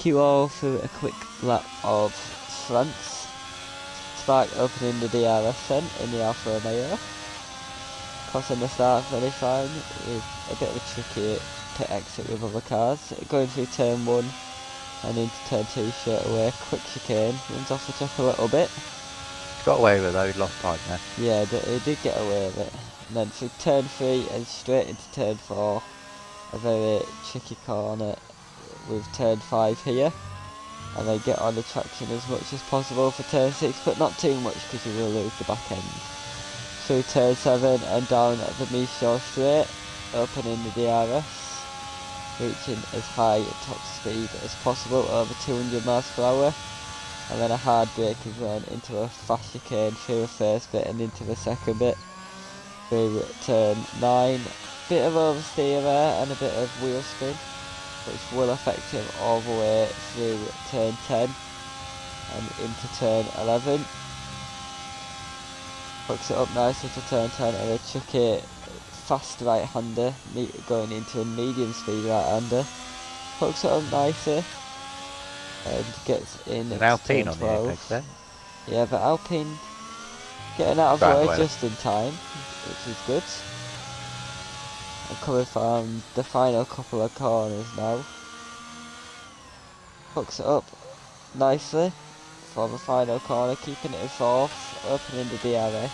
take you all through a quick lap of France. Spark opening the DRS then in the Alfa Romeo. Crossing the start very fine with a bit of a tricky pit exit with other cars. Going through turn 1 and into turn 2 straight away. Quick chicane, runs off the track a little bit. Got away with it though, he lost time there. Yeah, he did get away with it. And then through turn 3 and straight into turn 4. A very tricky corner with turn 5 here. And then get on the traction as much as possible for turn 6, but not too much because you will lose the back end. Through turn 7 and down at the Michaud straight, opening the DRS, reaching as high top speed as possible, over 200 miles per hour. And then a hard braking zone into a fast chicane through the first bit and into the second bit. Through turn 9, bit of oversteer there and a bit of wheel spin, which will affect him all the way through turn 10 and into turn 11. Hooks it up nicely to turn 10 and a tricky fast right-hander going into a medium speed right-hander. Hooks it up nicely and gets in an Alpine on 12. the apex then. Yeah, but Alpine getting out of the way just in time, which is good. And coming from the final couple of corners now. Hooks it up nicely for the final corner, keeping it in 4th, opening the DRS.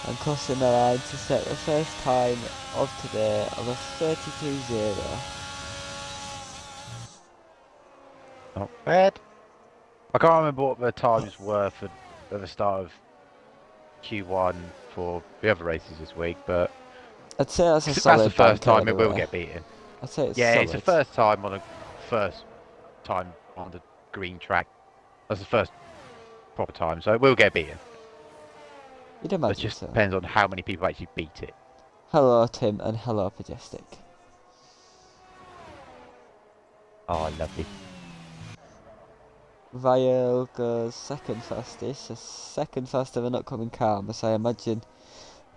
And crossing the line to set the first time of today of a 32.0. Not bad. I can't remember what the times were for the start of Q1 for the other races this week, but I'd say that's a solid. That's the first time it will get beaten. I'd say it's yeah, solid. It's the first time on the green track. That's the first proper time, so it will get beaten. You'd imagine It just so. depends on how many people actually beat it. Hello Tim and hello Majestic. Oh, lovely. Vial goes second fastest, so second fast of an upcoming Karma, so I imagine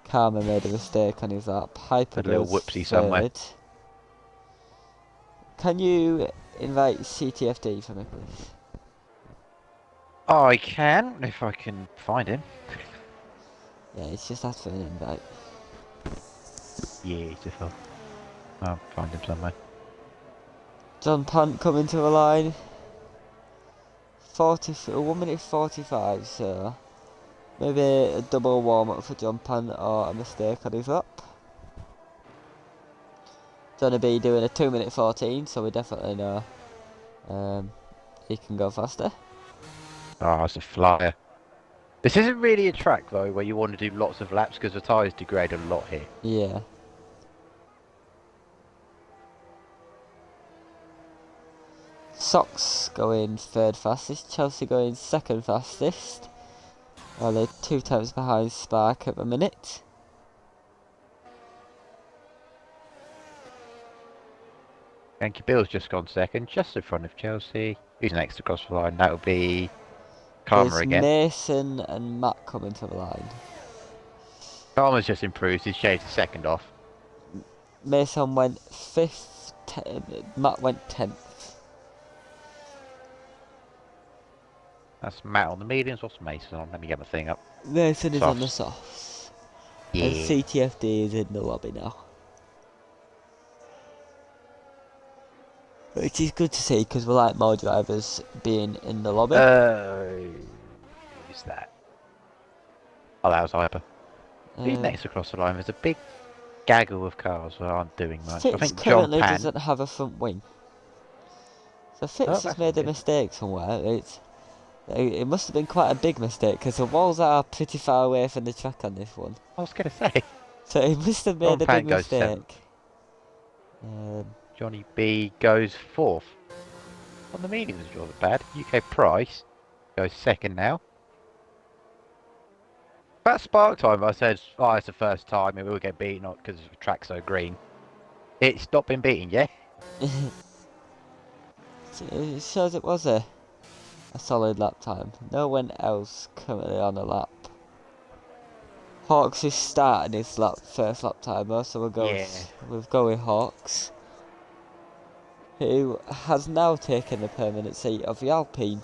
Karma made a mistake on his lap. Hyper A little goes whoopsie third. somewhere. Can you invite CTFD for me please? I can, if I can find him. Yeah, it's just asked for an invite. Yeah, I'll find him somewhere. John Pant coming to the line. 1 minute 45, so maybe a double warm up for John Pant or a mistake on his lap. Gonna be doing a 2 minute 14, so we definitely know he can go faster. Oh, it's a flyer. This isn't really a track though where you want to do lots of laps because the tyres degrade a lot here. Yeah. Sox going third fastest, Chelsea going second fastest. Well, they're 2 times behind Spark at the minute. Yankee Bill's just gone second, just in front of Chelsea. Who's next to cross the line? That'll be Karma There's again. Mason and Matt coming to the line. Karma's just improved, he's shaved his second off. Mason went 5th, Matt went 10th. That's Matt on the mediums, what's Mason on? Let me get my thing up. Mason is on the Softs. softs. Yeah. And CTFD is in the lobby now. Which is good to see because we like more drivers being in the lobby. Who's that? Oh, that was Hyper. Who's next across the line? There's a big gaggle of cars that aren't doing much. Fitz I think currently John Pan. doesn't have a front wing. So Fitz has made a mistake somewhere. It must have been quite a big mistake because the walls are pretty far away from the track on this one. I was going to say. So he must have made a big mistake. Johnny B goes 4th. On the mediums, it's rather bad. UK Price goes 2nd now. That spark time, I said, oh, it's the first time it will get beaten, not because the track's so green. It's not been beaten yet. It shows it was a solid lap time. No one else currently on a lap. Hawks is starting his first lap time though, so we'll go with Hawks. who has now taken the permanent seat of the Alpine,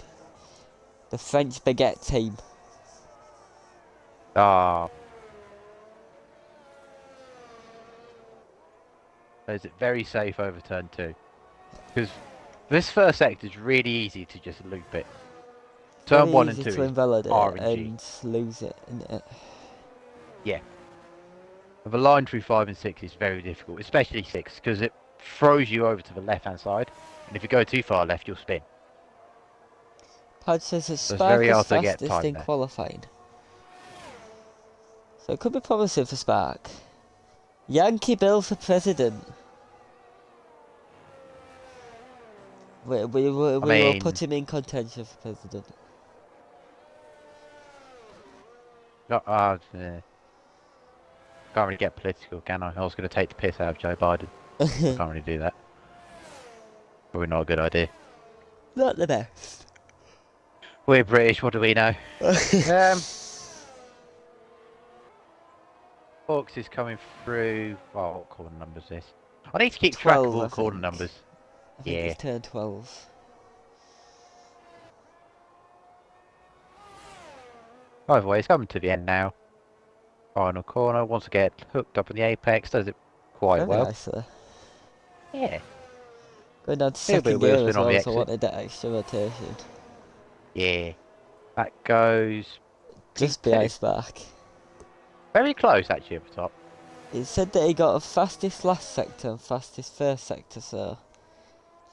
the French baguette team. Ah. Is it very safe over turn 2? Because this first sector is really easy to just loop it. Turn Very 1 and easy 2 to is invalidate RNG. and lose it, isn't it? Yeah. The line through 5 and 6 is very difficult, especially 6, because it throws you over to the left-hand side, and if you go too far left, you'll spin. Pad says that So it's Spark very was hard to get fastest time in there. qualifying. So it could be promising for Spark. Yankee Bill for president. We will put him in contention for president. Can't really get political, can I? I was going to take the piss out of Joe Biden. I can't really do that. Probably not a good idea. Not the best. We're British, what do we know? Hawks is coming through. Oh, what corner number is this? I need to keep track of all the corner numbers. I think it's turn 12. Either way, it's coming to the end now. Final corner, wants to get hooked up in the apex, does it quite well. Nice there. Yeah. Going down to second gear as well, so I wanted that extra rotation. Yeah. That goes... Just behind Spark. Very close actually at the top. It said that he got a fastest last sector and fastest first sector, so...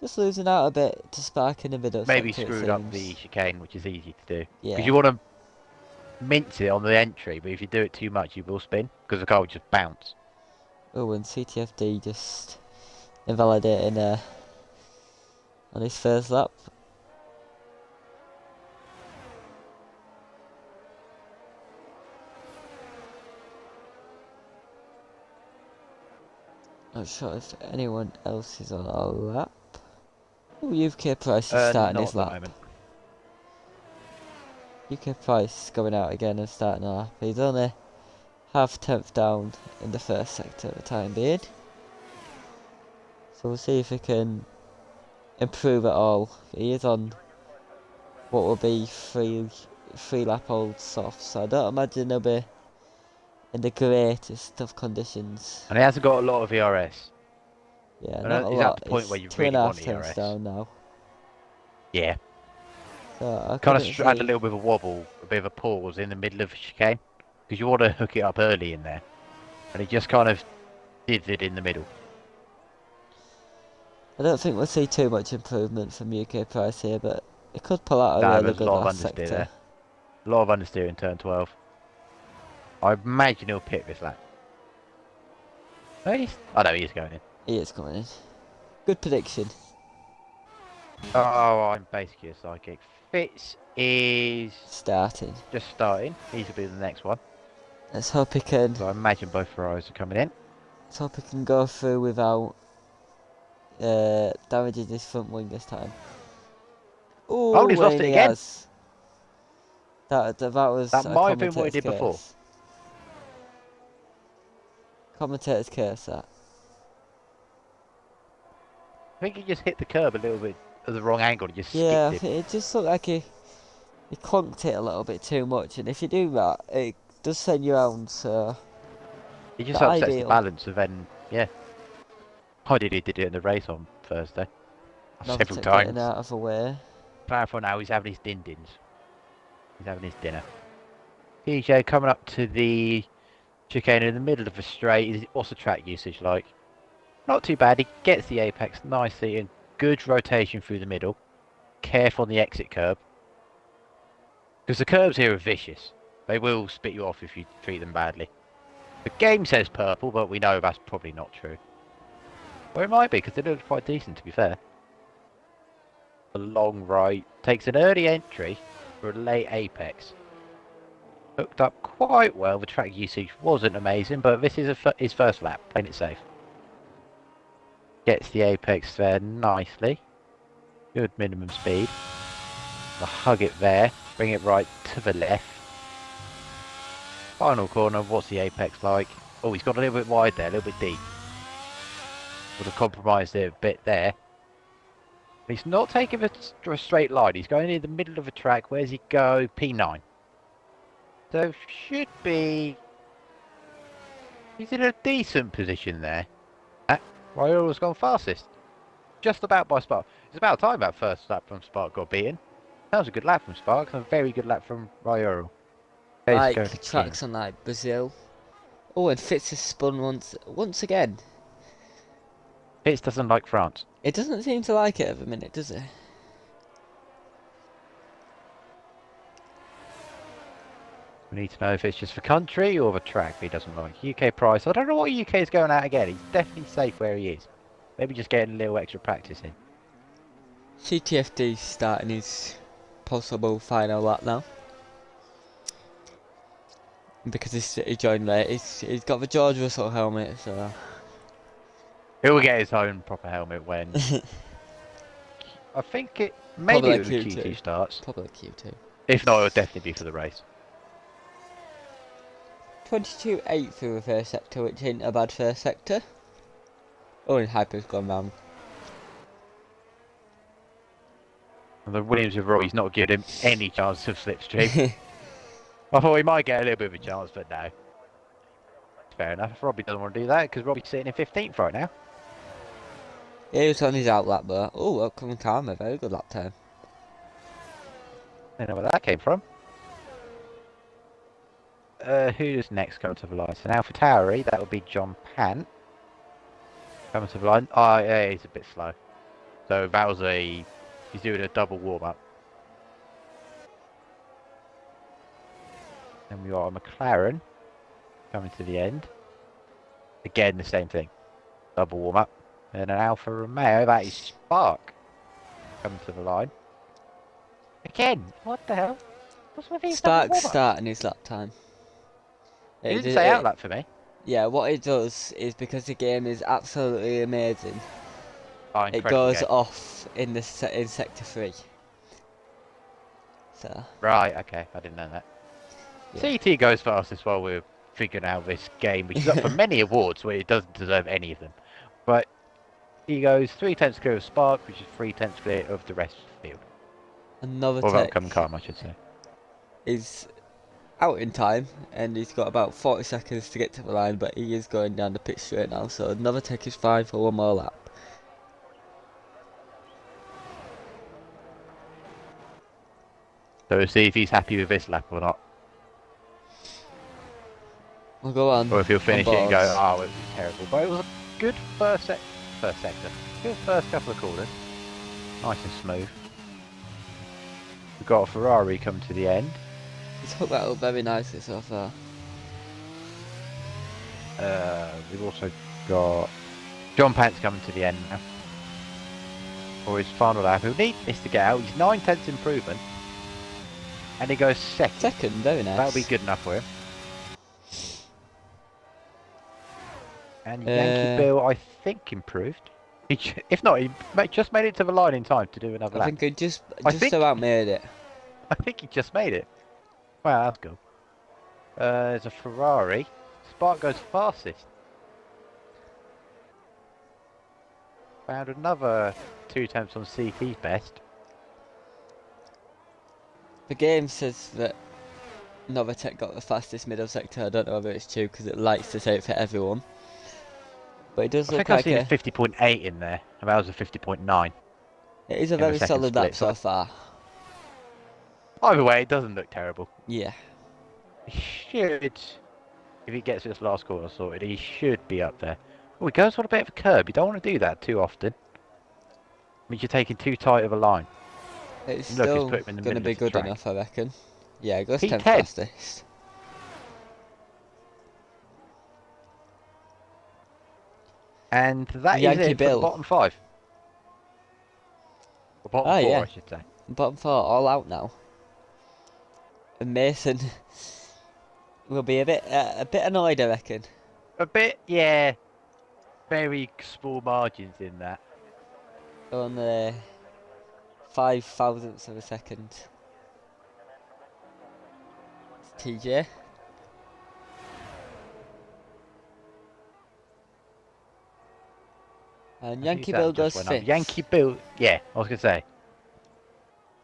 Just losing out a bit to Spark in the middle. Maybe screwed up the chicane, which is easy to do. Yeah. Because you want to mince it on the entry, but if you do it too much, you will spin, because the car will just bounce. Oh, and CTFD just invalidating on his first lap. Not sure if anyone else is on our lap. Oh, UK Price is starting his lap. UK Price going out again and starting a lap. He's only half tenth down in the first sector at the time being. So we'll see if he can improve at all. He is on what will be three lap old soft, so I don't imagine he'll be in the greatest of conditions. And he hasn't got a lot of ERS. Yeah, and not a he's lot. at the point it's where you really want ERS. Down now. Yeah. So I kind of had a little bit of a wobble, a bit of a pause in the middle of the chicane, because you want to hook it up early in there, and he just kind of did it in the middle. I don't think we'll see too much improvement from UK Price here, but it could pull out a really good last sector. There. A lot of understeer in turn 12. I imagine he'll pick this lap. Oh no, he is going in. He is going in. Good prediction. Oh, I'm basically a psychic. Fitz is... starting. Just starting. He should be the next one. Let's hope he can... So I imagine both Ferraris are coming in. Let's hope he can go through without damaging his front wing this time. Ooh, oh, he's lost it again. That was... That might have been what he did before. Commentator's curse, that. I think he just hit the curb a little bit at the wrong angle and just skipped it. It just looked like he clunked it a little bit too much, and if you do that, it does send you around, so... He just upsets the balance, and then, yeah. I did it in the race on Thursday. Several times. Getting out of the way. For now, he's having his din-dins. He's having his dinner. PJ coming up to the chicane in the middle of the straight. What's the track usage like? Not too bad. He gets the apex nicely and good rotation through the middle. Careful on the exit curb. Because the curbs here are vicious. They will spit you off if you treat them badly. The game says purple, but we know that's probably not true. Or it might be, because it looks quite decent, to be fair. A long right. Takes an early entry for a late apex. Hooked up quite well. The track usage wasn't amazing, but this is his first lap. Playing it safe. Gets the apex there nicely. Good minimum speed. I'll hug it there. Bring it right to the left. Final corner. What's the apex like? Oh, he's got a little bit wide there. A little bit deep. Would have compromised it a bit there. He's not taking a straight line. He's going in the middle of a track. Where's he go? P9. So should be. He's in a decent position there. Ryora's gone fastest. Just about by Spark. It's about time that first lap from Spark got beaten. That was a good lap from Spark and a very good lap from Ryora. Like tracks on like Brazil. Oh, and Fitz has spun once again. Fitz doesn't like France. It doesn't seem to like it at the minute, does it? We need to know if it's just for country or the track he doesn't like. UK price. I don't know what UK is going at again. He's definitely safe where he is. Maybe just getting a little extra practice in. CTFD starting his possible final lap now. Because he joined late. He's got the George Russell helmet, so... He'll get his own proper helmet when... I think it... Maybe it when Q2 starts. Probably Q2. If not, it'll definitely be for the race. 22.8 through the first sector, which ain't a bad first sector. Oh, and Hyper's gone round. And the Williams of Roy's not giving him any chance of slipstream. I thought he might get a little bit of a chance, but no. Fair enough. Robbie doesn't want to do that because Robbie's sitting in 15th right now. Yeah, he was on his out lap there. Oh, upcoming Karma, very good lap time. I don't know where that came from. Who's next coming to the line? So now for Towery, that will be John Pant. Coming to the line. Oh, yeah, he's a bit slow. So that was he's doing a double warm-up. And we got a McLaren coming to the end. Again, the same thing. Double warm-up. And an Alfa Romeo, that is Spark coming to the line. Again, what the hell? What's with these Spark starting his lap time. It didn't say out lap for me. Yeah, what it does is because the game is absolutely amazing. Oh, it goes off in sector 3. So. Right, okay, I didn't know that. Yeah. CT goes fastest while we're figuring out this game, which is up for many awards where it doesn't deserve any of them. But he goes 3/10 clear of Spark, which is 3/10 clear of the rest of the field. Another or upcoming car, I should say. Is out in time, and he's got about 40 seconds to get to the line, but he is going down the pit straight now, so another tech is fine for one more lap. So we'll see if he's happy with this lap or not. We'll go on. Or if he'll finish it and go, oh, it was terrible. But it was a good first sector. Good first couple of corners. Nice and smooth. We've got a Ferrari come to the end. He's hooked that up very nicely so far. We've also got John Pants coming to the end now. For his final lap. He'll need this to get out. He's 9/10 improvement. And he goes second. Second, very nice. That'll be good enough for him. And Yankee Bill, I think, improved. If not, he just made it to the line in time to do another lap. I think he just about made it. I think he just made it. Wow, that's cool. There's a Ferrari. Spark goes fastest. Found another 2 attempts on CT's best. The game says that Novatech got the fastest middle sector. I don't know whether it's true because it likes to say it for everyone. But it does look like I think I've seen a 50.8 in there, and that was a 50.9. It is a very solid lap so far. Either way, it doesn't look terrible. Yeah. He should, if he gets this last corner sorted, he should be up there. Oh, he goes on a bit of a curb. You don't want to do that too often. It means you're taking too tight of a line. It's still going to be good enough, I reckon. Yeah, it goes 10th fastest. And that is it for the bottom 5. Or bottom 4, I should say. Bottom 4, all out now. And Mason will be a bit annoyed, I reckon. A bit, yeah. Very small margins in that. On the 5,000ths of a second. It's TJ. And I think Yankee that Bill just goes went up. 5th. Yankee Bill, yeah, I was gonna say.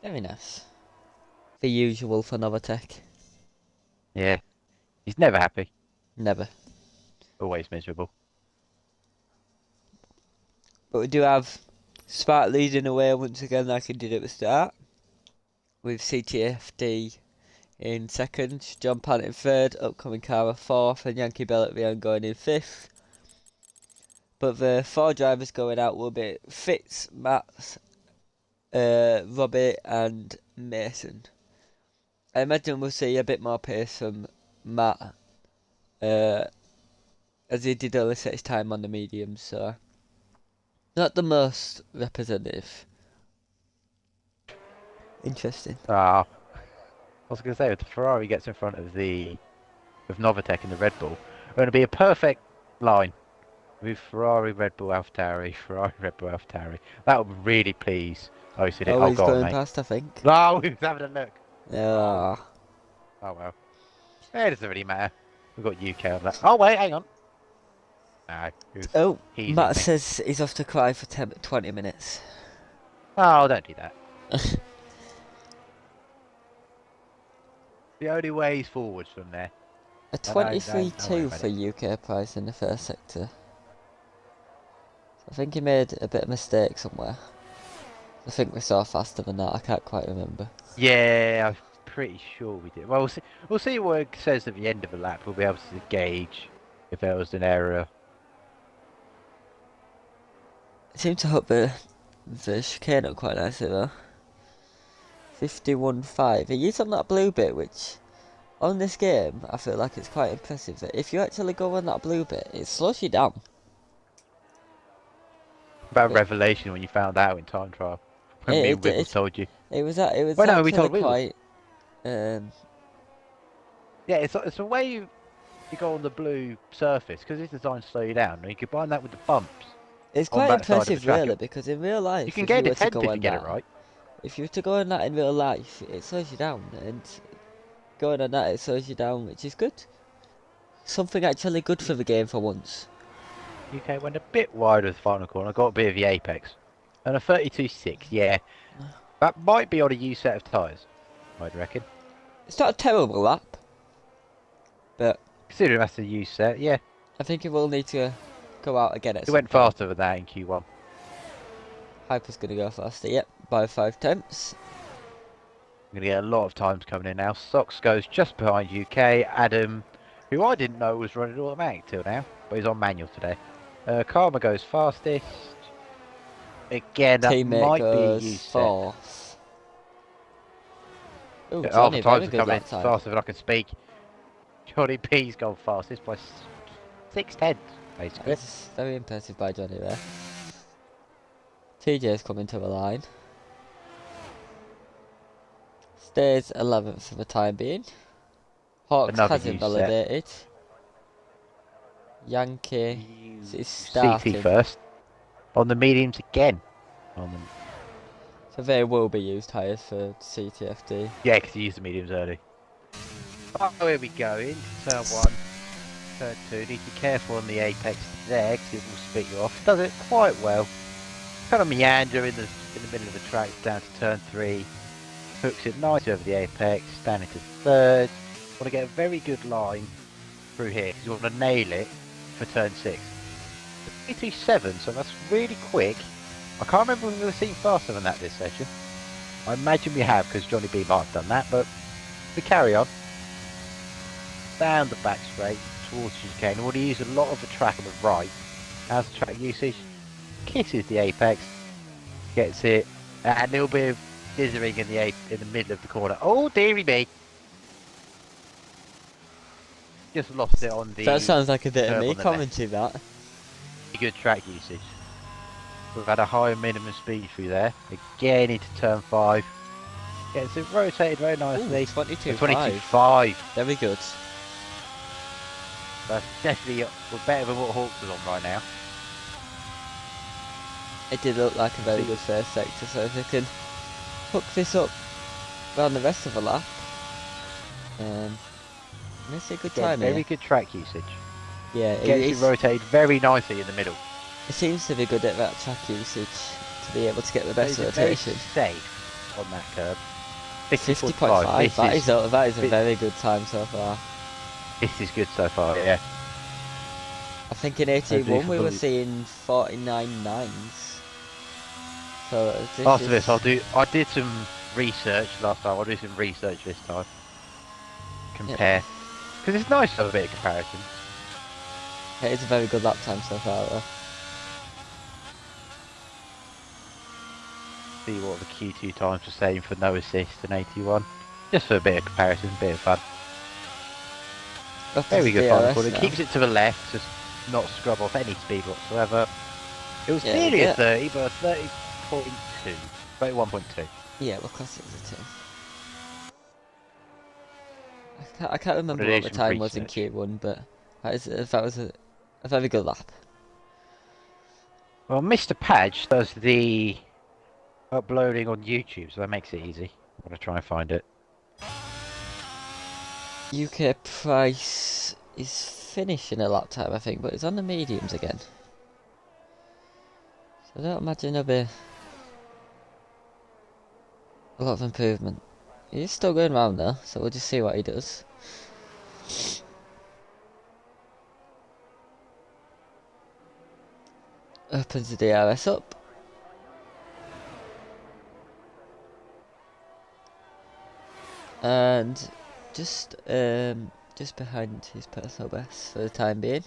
Very nice. The usual for Novatech. Yeah, he's never happy. Never. Always miserable. But we do have Spark leading away once again like he did at the start. With CTFD in 2nd, John Pant in 3rd, Upcoming Cara 4th, and Yankee Bill at the end going in 5th. But the 4 drivers going out will be Fitz, Matt, Robbie and Mason. I imagine we'll see a bit more pace from Matt, as he did only set his time on the mediums, so not the most representative. Interesting. Ah, I was gonna say if the Ferrari gets in front of the with Novatech and the Red Bull, it's going to be a perfect line with Ferrari, Red Bull, AlphaTauri, Ferrari, Red Bull, AlphaTauri. That would really please OCD. Oh, Oh, he's go on, going mate. past, I think. No, he was having a look. Yeah. Oh well. It doesn't really matter. We've got UK on that. Oh wait, hang on. No, Oh, easy, Matt mate. says he's off to cry for 20 minutes. Oh, don't do that. The only way is forwards from there. A Don't worry 23-2 about for it. UK price in the first sector. I think he made a bit of mistake somewhere. I think we saw faster than that, I can't quite remember. Yeah, I'm pretty sure we did. Well, we'll see what it says at the end of the lap. We'll be able to gauge if there was an error. I seem to hook the chicane up quite nicely though. 51.5. He used on that blue bit, which on this game I feel like it's quite impressive that if you actually go on that blue bit, it slows you down. About revelation when you found out in time trial. When me and Wiggles told you. It was Wait, no, we told Wiggles. quite. Yeah, it's a way you go on the blue surface because it's designed to slow you down. And you combine that with the bumps. It's quite impressive, really, because in real life, you can get it if you get it right. If you were to go on that in real life, it slows you down, and going on that, it slows you down, which is good. Something actually good for the game for once. UK went a bit wide of the final corner, got a bit of the apex. And a 32.6, yeah. That might be on a used set of tyres, I'd reckon. It's not a terrible lap, but Considering that's a used set, yeah. I think it will need to go out again at It some went point. faster than that in Q1. Hyper's going to go faster, yep, by 5 tenths. I'm going to get a lot of times coming in now. Sox goes just behind UK. Adam, who I didn't know was running automatic till now, but he's on manual today. Karma goes fastest. Again, that Teammate might goes be a used fourth. Ooh, set. Johnny, Half the very times are good coming in lap time. faster than I can speak. Johnny P's gone fastest by 6 tenths, basically. That's very impressive by Johnny there. TJ's coming to the line. Stays 11th for the time being. Hawks Another hasn't used validated. Yankee is starting. CT first. On the mediums again. So they will be used tyres for CTFD. Yeah, because he used the mediums early. Oh, here we go. Into turn 1. Turn 2. Need to be careful on the apex there because it will spit you off. Does it quite well. Kind of meander in the middle of the track down to turn 3. Hooks it nice over the apex. Down into 3rd. Want to get a very good line through here because you want to nail it for turn 6. 337, so that's really quick. I can't remember if we've seen faster than that this session. I imagine we have because Johnny B might have done that, but we carry on. Down the back straight towards the chicane. We want to use a lot of the track on the right. How's the track usage? Kisses the apex, gets it, and a little bit of dithering in the middle of the corner. Oh dearie me! Just lost it on the. That sounds like a bit of me left. commenting that. Good track usage. We've had a higher minimum speed through there. Again into turn 5. Gets it rotated very nicely. 22.5. Very good. That's definitely we're better than what Hawks was on right now. It did look like a very good first sector, so if they can hook this up around the rest of the lap, it's a good time. Very good track usage. Yeah, Gets it rotated very nicely in the middle. It seems to be good at that track usage to be able to get the best It's very rotation. safe on that curb. 50.5. That is a very good time so far. This is good so far. Yeah. I think in 81 we were seeing 49.9s. So this After is... this, I did some research last time. I'll do some research this time. Compare, because it's nice to have a bit of comparison. It is a very good lap time so far, though. See what the Q2 times were saying for no assist and 81. Just for a bit of comparison, a bit of fun. There we go, final corner. It keeps it to the left, just not scrub off any speed whatsoever. It was nearly a 30, but a 30.2. 31.2. Yeah, well, class it was a 2. I can't remember what the time was in Q1, but that was a very good lap. Well, Mr. Padge does the uploading on YouTube, so that makes it easy. I'm going to try and find it. UK Price is finishing a lap time, I think, but it's on the mediums again. So I don't imagine there'll be a lot of improvement. He's still going around though, so we'll just see what he does. Opens the DRS up. And just behind his personal best for the time being.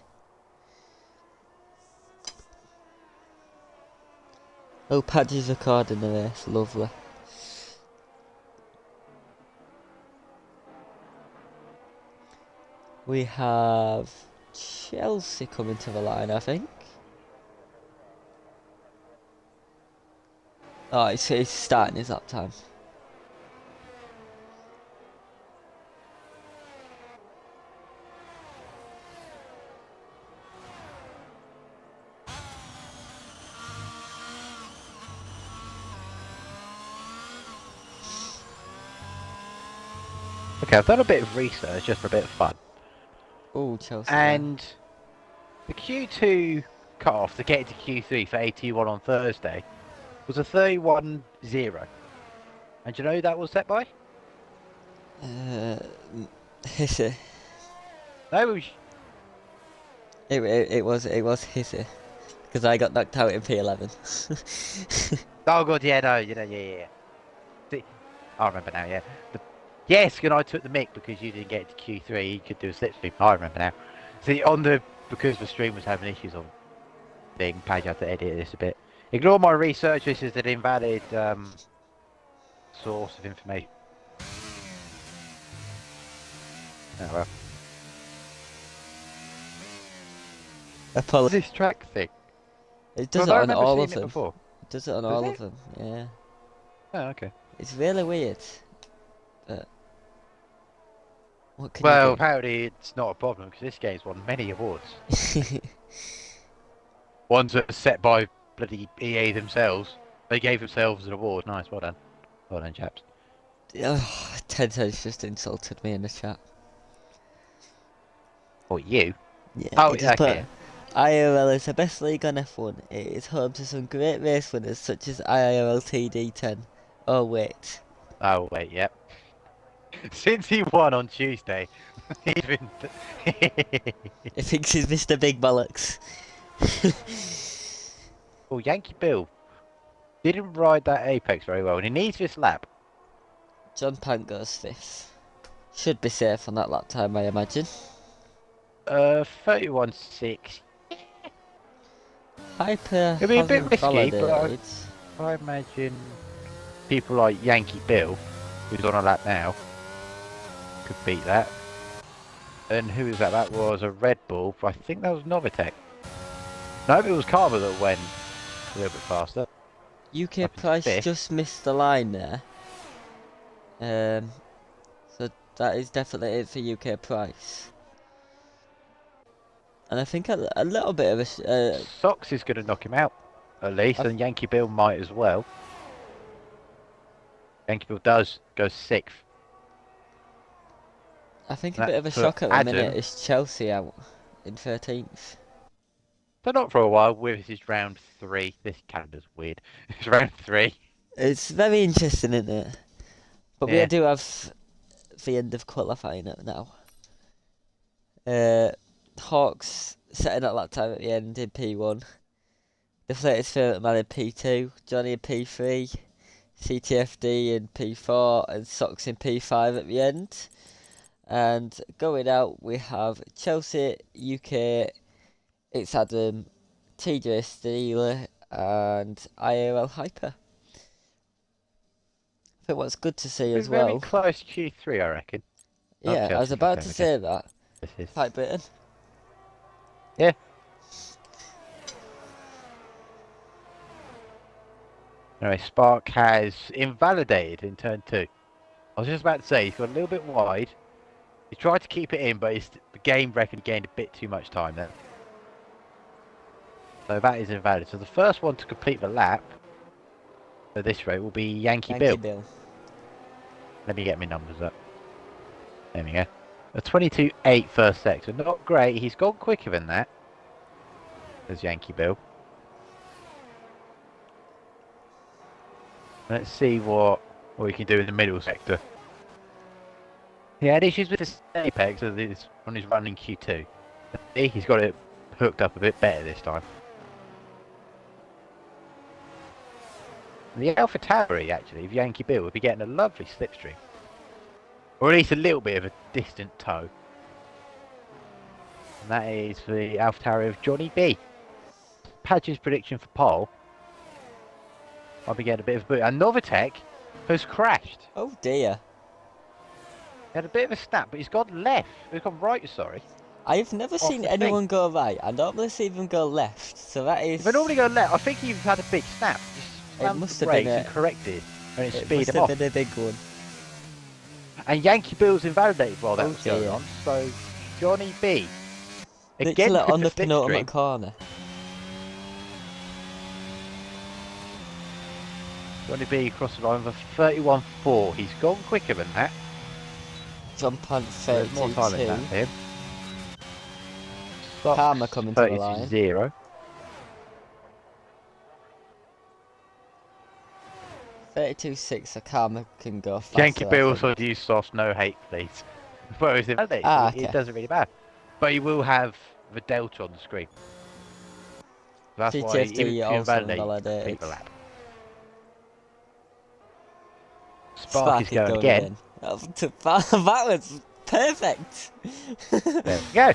Oh, Paddy's recording the race, lovely. We have Chelsea coming to the line, I think. Oh, he's starting his lap time. Okay, I've done a bit of research just for a bit of fun. Oh, Chelsea. And the Q2 cut-off to get into Q3 for AT1 on Thursday was a 31.0. And do you know who that was set by? Hissy. No, It was Hissy. Because I got knocked out in P11. Oh god, yeah, no, yeah. See, I remember now, yeah. Yes, and I took the mick because you didn't get to Q3, you could do a slipstream. I remember now. See, because the stream was having issues on thing, Page had to edit this a bit. Ignore my research, this is an invalid source of information. Oh well. Apologies. This track thing. It does it on all of them. It does it on all of them, yeah. Oh, okay. It's really weird. But what can well, you do? apparently it's not a problem because this game's won many awards. Ones that are set by bloody EA themselves. They gave themselves an award. Nice, well done. Well done, chaps. Oh, Ted's just insulted me in the chat. Or you? Yeah. Oh, okay. IIRL is the best league on F1. It is home to some great race winners such as IIRL TD10. Oh wait. Oh wait, yep. Since he won on Tuesday, he's been. He thinks he's Mr. Big Bollocks. Well, Yankee Bill didn't ride that Apex very well, and he needs this lap. John Pant goes 5th. Should be safe on that lap time, I imagine. 31.6. Hyper. It'll be a bit risky, but I imagine people like Yankee Bill, who's on a lap now, could beat that. And who was that? That was a Red Bull. I think that was Novitec. No, it was Carver that went a little bit faster. UK Price just missed the line there. So that is definitely it for UK Price. And I think a little bit of a... Sox is going to knock him out, at least, and Yankee Bill might as well. Yankee Bill does go 6th. I think a bit of a shock at the minute is Chelsea out in 13th. So not for a while. This is round 3. This calendar's weird. It's round 3. It's very interesting, isn't it? But we Yeah. do have the end of qualifying it now. Hawks setting that lap time at the end in P1. Deflated Spirit Man in P2. Johnny in P3. CTFD in P4 and Sox in P5 at the end. And going out we have Chelsea, UK, It's Adam, TJ Steeler and IIRL Hyper. I think what's good to see as Very well. close Q3, I reckon. Yeah, I was about to say that. This is. Pipe Britain. Yeah. Anyway, Spark has invalidated in turn 2. I was just about to say, he's got a little bit wide. He tried to keep it in, but the game reckoned he gained a bit too much time then. So that is invalid. So the first one to complete the lap at this rate will be Yankee Bill. Let me get my numbers up. There we go. A 22.8 first sector. Not great. He's gone quicker than that. There's Yankee Bill. Let's see what we can do in the middle sector. He had issues with his apex on his run in Q2. He's got it hooked up a bit better this time. The Alpha Tauri, actually, of Yankee Bill, would be getting a lovely slipstream. Or at least a little bit of a distant tow. And that is the Alpha Tauri of Johnny B. Padge's prediction for pole. I'll be getting a bit of a boot. And Novatech has crashed. Oh dear. He had a bit of a snap, but he's gone left. He's gone right, sorry. I've never seen anyone go right. I normally see them go left. So that is... If I normally go left, I think you've had a big snap. It must have been and corrected. And it speeded him must off. have been a big one. And Yankee Bill's invalidated while that was going dear. on. So, Johnny B. Literally Again, on the penultimate corner. Johnny B crossed the line with a 31.4. He's gone quicker than that. Jump on There's more time in that 32. for him. Fox, Karma coming to the line. 32.0. 32.6, so Karma can go faster. Yankee Bill also use soft, no hate, please. Whereas if it doesn't really matter. But he will have the delta on the screen. That's why he also invalidates invalidated. people lap. Spark is going again. That was perfect. There we go.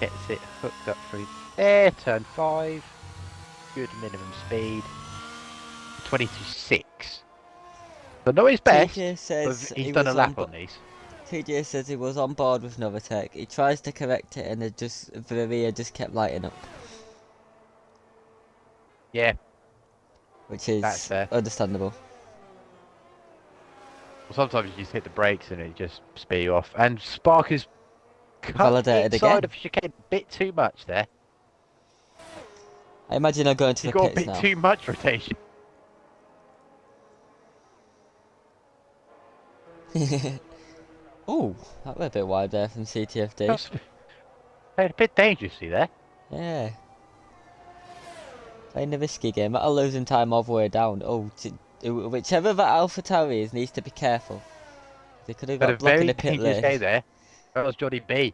Gets it hooked up through there, turn 5. Good minimum speed. 22.6. So not his best, TJ says but he's done a lap on these. TJ says he was on board with Novatech. He tries to correct it and the rear just kept lighting up. Yeah. Which is understandable. Well, sometimes you just hit the brakes and it just speed you off. And Spark is Validated inside again. of chicane a bit too much there. I imagine I'm going to He's the got a pits bit now. too much rotation. Oh, that was a bit wide there from CTFD. That's a bit dangerously there. Yeah. Playing a risky game. That'll losing time all the way down. Oh, whichever that Alpha Tauri is needs to be careful. They could have But got a blocked in very the pit dangerous game lane. there. That was Johnny B.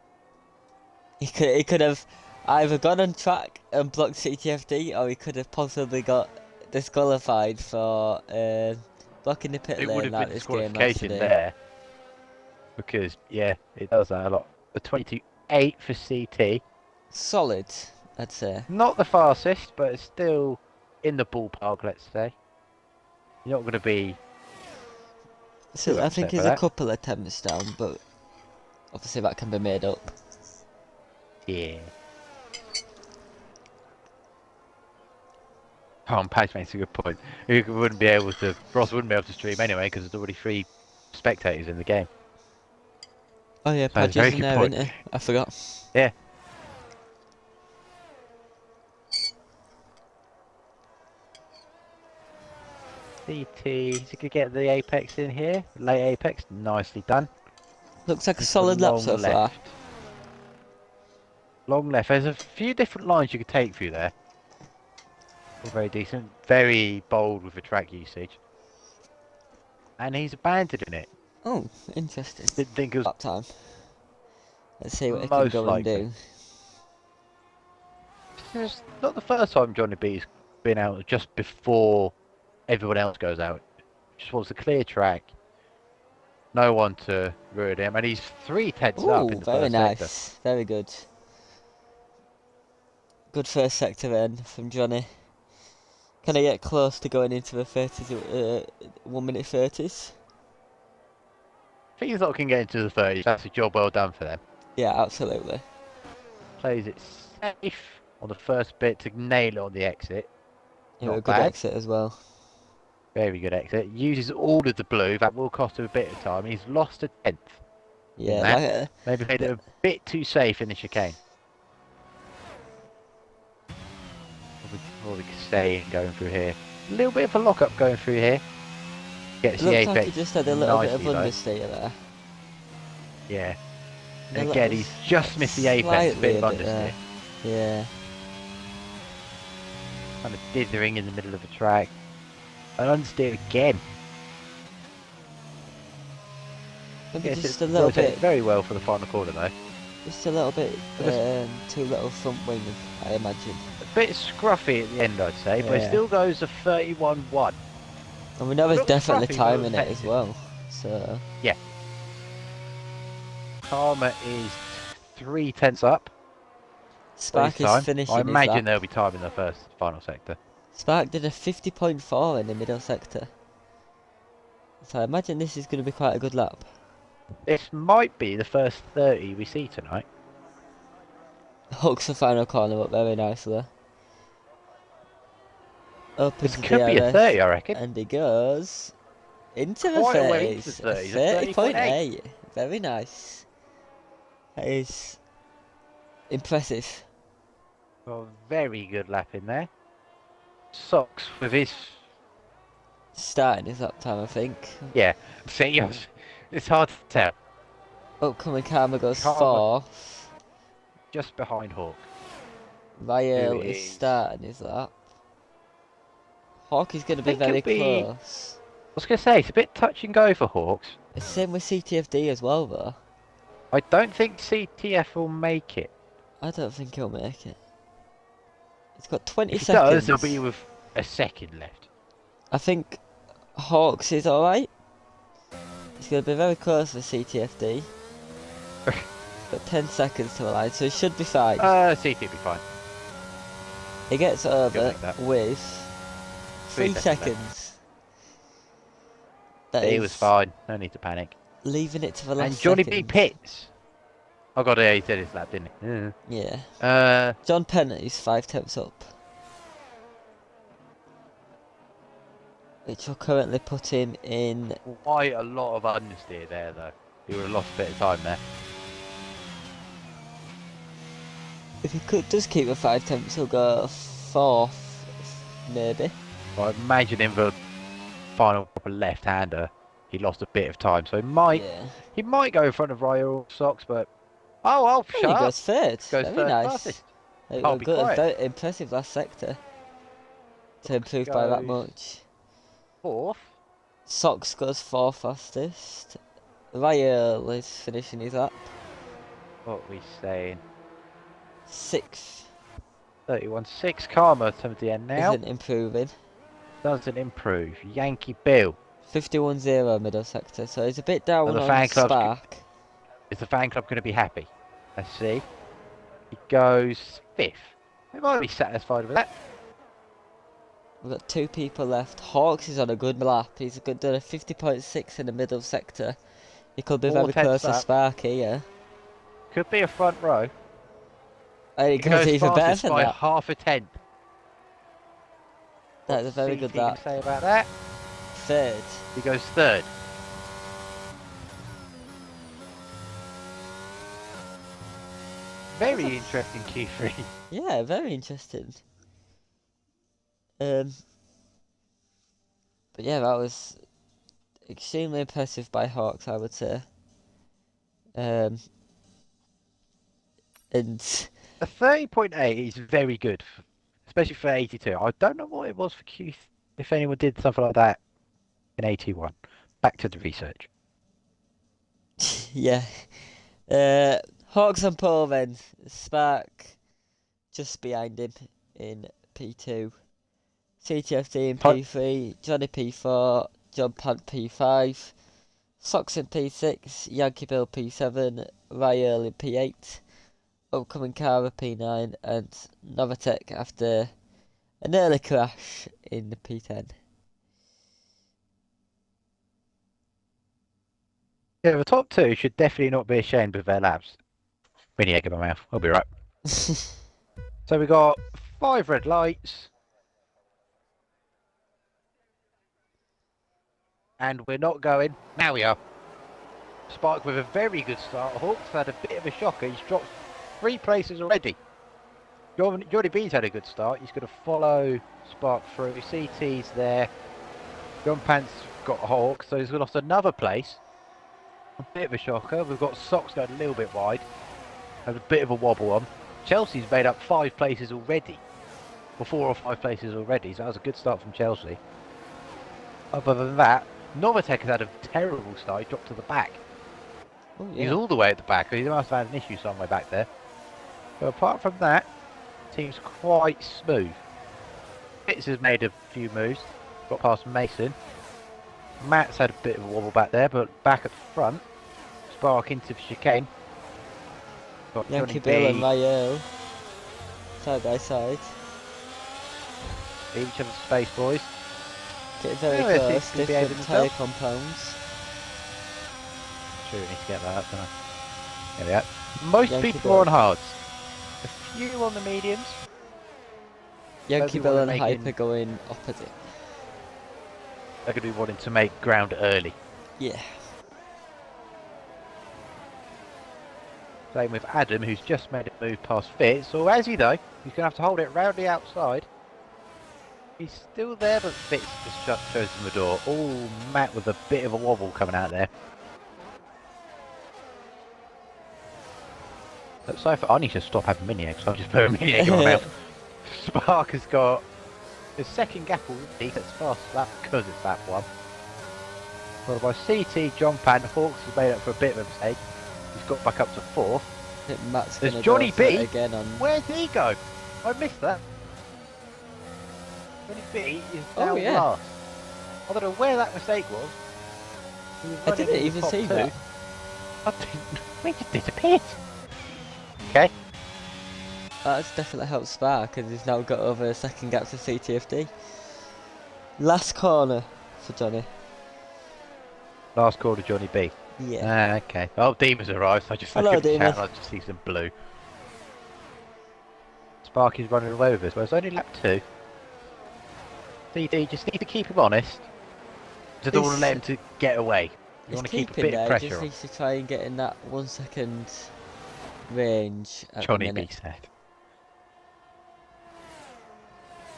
He could have either gone on track and blocked CTFD, or he could have possibly got disqualified for blocking the pit It lane would have like been this game disqualification yesterday. there. Because, yeah, it does that a lot. A 22.8 for CT. Solid, I'd say. Not the fastest, but it's still in the ballpark, let's say. You're not going to be... So I think he's a couple attempts down, but obviously that can be made up. Yeah. Oh, and Patch makes a good point. Ross wouldn't be able to stream anyway, because there's already 3 spectators in the game. Oh yeah, That's Padge a very isn't good there, point. isn't he? I forgot. Yeah. CT, he could get the apex in here. Late apex, nicely done. Looks like a Just solid lap long so far. left. Long left. There's a few different lines you could take through there. All very decent. Very bold with the track usage. And he's abandoning it. Oh, interesting. Didn't think it was Lap time. Let's see what he can most go and likely. do. It's not the first time Johnny B's been out just before everyone else goes out. Just wants a clear track. No one to ruin him. And he's 3/10 up Ooh, in the very first nice. sector. Very good. Good first sector then from Johnny. Can I get close to going into the 30s, 1 minute 30s? I think he's not going to get into the 30s. That's a job well done for them. Yeah, absolutely. Plays it safe on the first bit to nail it on the exit. Yeah, Not a good bad. exit as well. Very good exit. Uses all of the blue. That will cost him a bit of time. He's lost a 10th. Yeah, Maybe played it a bit too safe in the chicane. What we could say going through here. A little bit of a lock-up going through here. Gets the looks apex like he just had a little bit of nicely, though. understeer there. Yeah. A And little- again, he's just missed the apex. A bit of slightly understeer. there. Yeah. Kind of dithering in the middle of the track. And understeer again. Maybe Yes, just it a little rotated bit, very well for the final corner, though. just a little bit Because- too little front wing, I imagine. A bit scruffy at the end, I'd say, but it Yeah. still goes a 31-1. And we know he's Looks definitely scruffy, but timing it as effective. well. So Karma is 3/10 up. Spark this time. is finishing I his imagine lap. they'll be timing the first final sector. Spark did a 50.4 in the middle sector. So I imagine this is going to be quite a good lap. This might be the first 30 we see tonight. Hooks the final corner up very nicely. Up This into could the be a DRS, 30, I reckon. and he goes into the Quite a way into 30s. the 30s, a 30.8. Very nice. That is impressive. Well, very good lap in there. Socks with his... Starting his lap time, I think. Yeah, see, it's hard to tell. Upcoming Karma goes Karma. 4th. Just behind Hawk. Rael Who is is- starting his lap. Hawk is going to be Think it'll very be- close. I was going to say, it's a bit touch and go for Hawks. Same with CTFD as well, though. I don't think CTF will make it. I don't think he'll make it. He's got 20 If he seconds. does, he'll be with a second left. I think Hawks is alright. He's going to be very close for CTFD. Got 10 seconds to align, so he should be fine. CT will be fine. He gets over like that. with 3 3 seconds seconds. That He is was fine. No need to panic. leaving it to the last And Johnny B second. pits. Oh god, yeah, he said his lap, didn't he? Yeah. John Penny's 5 tenths up. Which will currently put him in. Quite a lot of understeer there, though. He would have lost a bit of time there. If he does keep the 5 tenths, he'll go 4th, maybe. Well, I imagine in the final proper left-hander, he lost a bit of time, so he might go in front of Rayo Sox, but oh, He shut up. goes 3rd. Goes Very third nice. fastest. It I'll was be good. quiet. Very impressive last sector. To improve by that Goes- much. 4th. Sox goes 4th fastest. Rael is finishing his lap. What are we saying? 6th. 31-6. Karma comes to the end now. Isn't improving. Doesn't improve. Yankee Bill. 51-0 middle sector, so he's a bit down And the on fan club's Spark. Is the fan club going to be happy? Let's see. He goes 5th. They might be satisfied with that. We've got 2 people left. Hawks is on a good lap. He's done a 50.6 in the middle sector. He could be 4 very tenths close to up. Spark here. Could be a front row. And he He goes even better fastest than by that. half a tenth. That's a very What's good CT gonna lap. say about that? 3rd. He goes 3rd. Very interesting Q3. Yeah, very interesting. But yeah, that was extremely impressive by Hawks, I would say. And A 30.8 is very good, especially for 82. I don't know what it was for Q, if anyone did something like that in 81. Back to the research. Yeah. Hawks on pole then. Spark just behind him in P2. CTFD in Type P3. Johnny P4. John Pant P5. Sox in P6. Yankee Bill P7. Ryel in P8. Upcoming Kara P9. And Novatek after an early crash in the P10. Yeah, the top two should definitely not be ashamed of their laps. Mini egg in my mouth. I'll be right. So we got 5 red lights. And we're not going. Now we are. Spark with a very good start. Hawks had a bit of a shocker. He's dropped 3 places already. Johnny B's had a good start. He's going to follow Spark through. CT's there. John Pant's got Hawks, so he's lost another place. A bit of a shocker. We've got Sox going a little bit wide. Has a bit of a wobble on. Chelsea's made up 5 places already. Or 4 or 5 places already, so that was a good start from Chelsea. Other than that, Novatek has had a terrible start. He dropped to the back. Oh, yeah. He's all the way at the back. He must have had an issue somewhere back there. But apart from that, team's quite smooth. Fitz has made a few moves. Got past Mason. Matt's had a bit of a wobble back there, but back at the front. Spark into the chicane. Got Yankee Johnny Bill B, and Ryel side by side. each of the space boys. Getting very Yeah, close, seems to be different able to tyre tell. compounds. Sure, we need to get that up, don't I? There we are. Most Yankee people are on Bill. hards. A few on the mediums. Yankee Everyone Bill and making- Hyper going opposite. They're going to be wanting to make ground early. Yeah. Same with Adam, who's just made a move past Fitz. Or as you know, he's going to have to hold it round the outside. He's still there, but Fitz just shows him the door. Oh, Matt with a bit of a wobble coming out there. But so far, I need to stop having mini eggs. So I'm just putting a mini egg in my mouth. Spark has got his second gap already. That's fast lap because it's that one. Followed by CT, John Pan, Hawks has made up for a bit of a mistake. He's got back up to 4th. I think Matt's There's gonna Johnny go for it B. again on. Where'd he go? I missed that. Johnny B is Oh, down yeah. last. I don't know where that mistake was. He was I running didn't in the even top see 2. that. I didn't. We just disappeared. Okay. That's definitely helped Spark because he's now got over a second gap to CTFD. Last corner for Johnny. Last call to Johnny B. Yeah. Okay. Oh, Demon's arrived, so I just Hello, look at the Demon. chat and I just see some blue. Sparky's running away with us. Well, it's only lap 2. CD, just need to keep him honest. Just don't want to let him to get away. You He's want to keep a keeping bit of there, pressure just on. needs to try and get in that 1 second range at Johnny the B minute. said.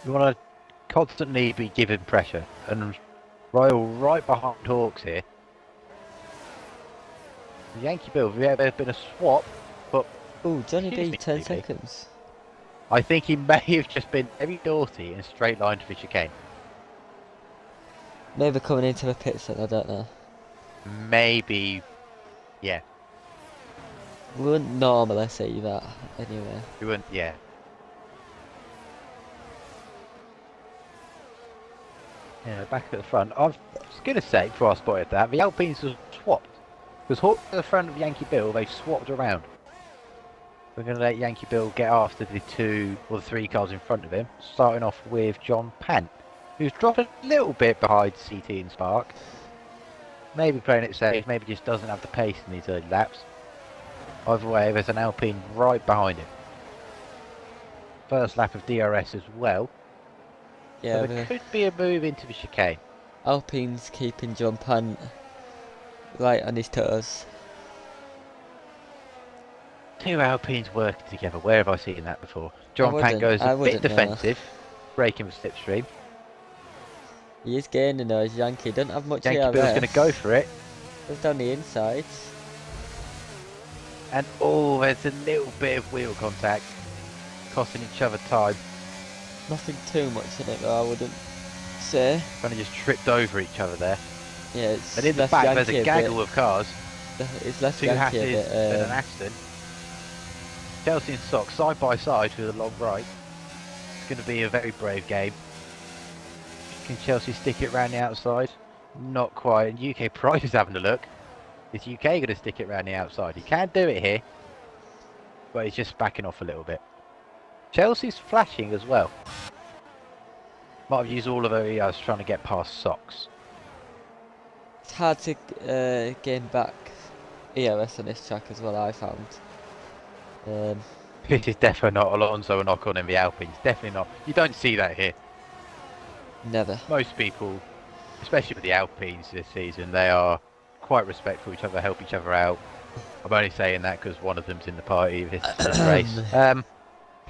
You want to constantly be giving pressure. And Royal right behind Hawks here. The Yankee Bill, there's been a swap, but Ooh, Johnny Excuse B, me, 10 DB. seconds. I think he may have just been very naughty and straight line to the chicane. Maybe coming into the pits then, I don't know. Maybe, yeah, We wouldn't normally see that anyway. you wouldn't, yeah. Yeah, back at the front. I was going to say, before I spotted that, the Alpines have swapped. Because Hawk at the front of Yankee Bill, they've swapped around. We're going to let Yankee Bill get after the 2 or the 3 cars in front of him, starting off with John Pant, who's dropped a little bit behind CT and Spark. Maybe playing it safe, maybe just doesn't have the pace in these early laps. Either way, there's an Alpine right behind him. First lap of DRS as well. Yeah, So there could be a move into the chicane. Alpine's keeping John Pant right on his toes. 2 Alpines working together. Where have I seen that before? John Pant wouldn't- goes I a bit wouldn't know. defensive, breaking the slipstream. He is gaining those. Yankee don't have much Yankee ERS. Bill's going to go for it. Just down the inside. And oh, there's a little bit of wheel contact. costing each other time. Nothing too much in it though, I wouldn't say. Kind of just tripped over each other there. Yeah, it's And in the less back there's a Yankee gaggle of cars. It's less 2 Yankee a Hasses bit. and an Aston. Chelsea and Sock side by side with a long right. It's going to be a very brave game. Can Chelsea stick it round the outside? Not quite. And UK Pride is having a look. Is UK going to stick it round the outside? He can do it here, but he's just backing off a little bit. Chelsea's flashing as well. Might have used all of her EOs trying to get past Socks. It's hard to gain back EOS on this track as well, I found. This is definitely not Alonso and Ocon in the Alpines. Definitely not. You don't see that here. Never. Most people, especially with the Alpines this season, they are quite respectful of each other, help each other out. I'm only saying that because one of them's in the party this race.